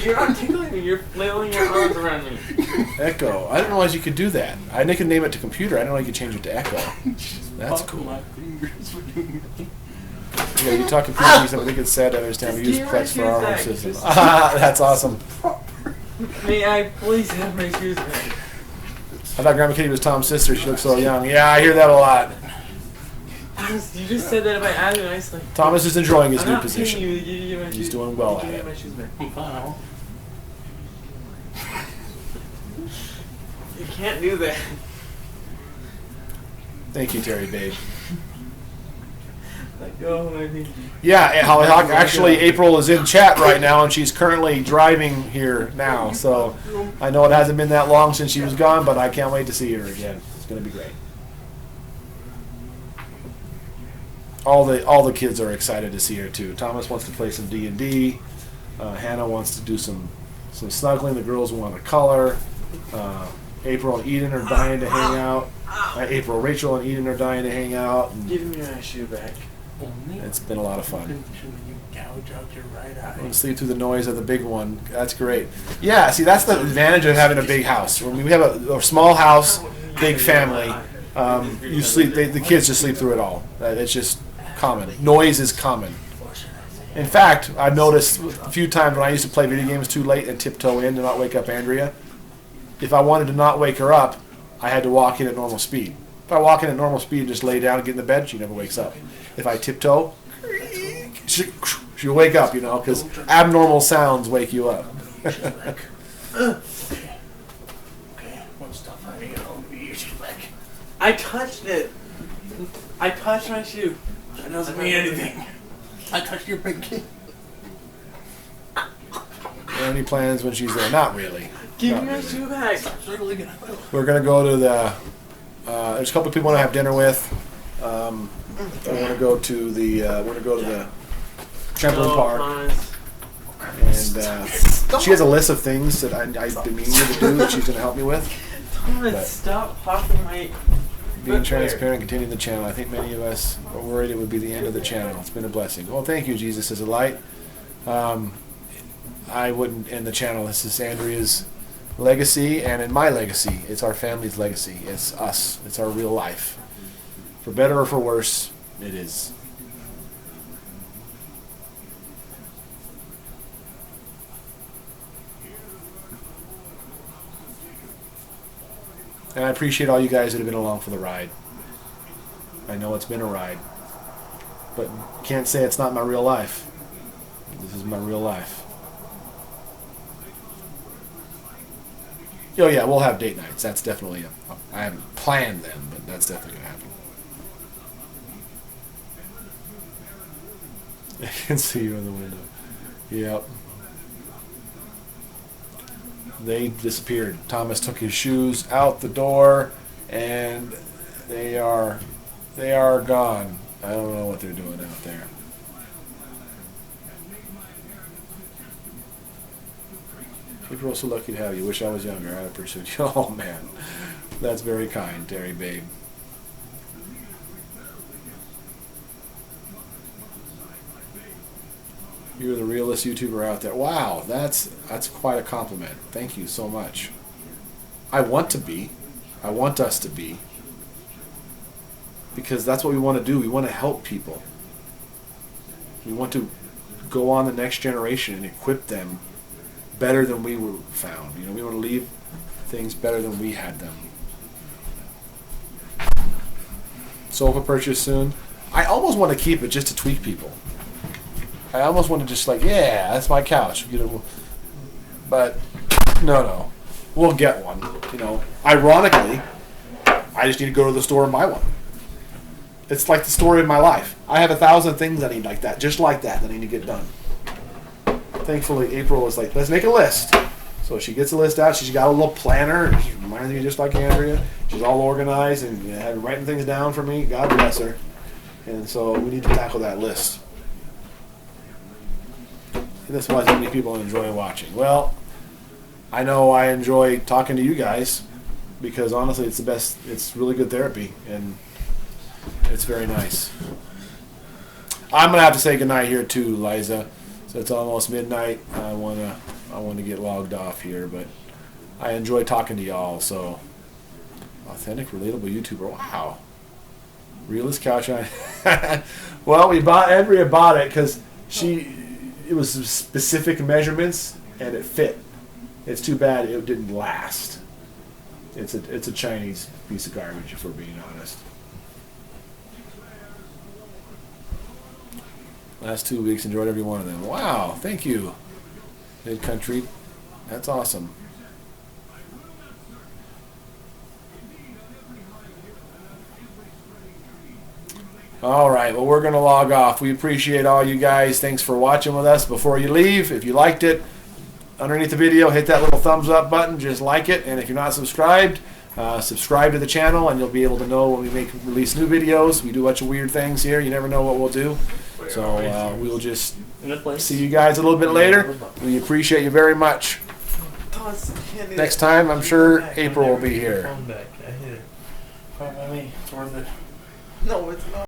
You're not tickling me, you're flailing your arms around me.
Echo. I didn't realize you could do that. I could name it to computer. I didn't know you could change it to Echo. That's
Pop
cool.
my fingers for doing that.
Yeah, you talk computer use. I think it's sad to understand. We use
Just
Plex
give
for our
my
home
shoes
system.
back.
That's awesome.
May I please have my shoes back?
I thought Grandma Kitty was Tom's sister. She looks so young. Yeah, I hear that a lot.
You just said that by adding nicely.
Thomas is enjoying his
I'm
new
not
position.
paying you to give you my
He's
shoes.
doing well
Give
at
me
it.
my shoes back.
I'm fine.
You can't do that.
Thank you, Terry Babe.
Let go of my pinky.
Yeah, Holly Hawk. Actually, April is in chat right now, and she's currently driving here now. So I know it hasn't been that long since she was gone, but I can't wait to see her again. It's going to be great. All the kids are excited to see her too. Thomas wants to play some D&D. Hannah wants to do some snuggling. The girls want to color. April and Eden are dying to hang out. Rachel and Eden are dying to hang out. And
Give me my shoe back.
it's been a lot of fun.
You gouge out your right eye.
I'm gonna sleep through the noise of the big one. That's great. Yeah, see, that's the advantage of having a big house. When we have a small house, big family, you sleep. The kids just sleep through it all. It's just common. Noise is common. In fact, I've noticed a few times when I used to play video games too late and tiptoe in to not wake up Andrea. If I wanted to not wake her up, I had to walk in at normal speed. If I walk in at normal speed and just lay down and get in the bed, she never wakes up. If I tiptoe, she'll wake up, because abnormal sounds wake you up.
Okay, what stuff I need to be your shoe back.
I touched it. I touched my shoe.
That doesn't mean anything. I touched your pinky.
Any plans when she's there? Not really.
Give
Not
me my
really.
shoe back.
Really good.
We're gonna go to the. There's a couple of people I want to have dinner with. I want to go to the. trampoline park, and she has a list of things that I've been meaning to do that she's gonna help me with.
Thomas,
But-
stop popping my.
Being transparent, continuing the channel. I think many of us are worried it would be the end of the channel. It's been a blessing. Well, thank you, Jesus is a light. I wouldn't end the channel. This is Andrea's legacy, and in my legacy, it's our family's legacy. It's us. It's our real life. For better or for worse, it is. And I appreciate all you guys that have been along for the ride. I know it's been a ride, but can't say it's not my real life. This is my real life. Oh yeah, we'll have date nights. That's definitely I haven't planned them, but that's definitely gonna happen. I can see you in the window. Yep. They disappeared. Thomas took his shoes out the door, and they are gone. I don't know what they're doing out there. People are so lucky to have you. Wish I was younger. I'd appreciate you. Oh man, that's very kind, Terry Babe. You're the realest YouTuber out there. Wow, that's quite a compliment. Thank you so much. I want to be. I want us to be. Because that's what we want to do. We want to help people. We want to go on the next generation and equip them better than we were found. We want to leave things better than we had them. Sofa purchase soon. I almost want to keep it just to tweak people. I almost want to just yeah, that's my couch. But no. We'll get one. Ironically, I just need to go to the store and buy one. It's like the story of my life. I have 1,000 things I need like that, just like that I need to get done. Thankfully, April was like, let's make a list. So she gets a list out. She's got a little planner. She reminds me just like Andrea. She's all organized and writing things down for me. God bless her. And so we need to tackle that list. And that's why so many people enjoy watching. Well, I know I enjoy talking to you guys because honestly, it's the best. It's really good therapy, and it's very nice. I'm gonna have to say goodnight here too, Liza. So it's almost midnight. I wanna get logged off here, but I enjoy talking to y'all. So authentic, relatable YouTuber. Wow. Realist couch on. Well, Andrea bought it because it was specific measurements and it fit. It's too bad it didn't last. It's a Chinese piece of garbage, if we're being honest. Last 2 weeks, enjoyed every one of them. Wow, thank you, Mid-Country. That's awesome. All right, well, we're going to log off. We appreciate all you guys. Thanks for watching with us. Before you leave, if you liked it, underneath the video, hit that little thumbs up button. Just like it. And if you're not subscribed, subscribe to the channel, and you'll be able to know when we release new videos. We do a bunch of weird things here. You never know what we'll do. So we'll just see you guys a little bit later. We appreciate you very much. Next time, I'm sure April will be here.
I mean, it's worth it.
No, it's not.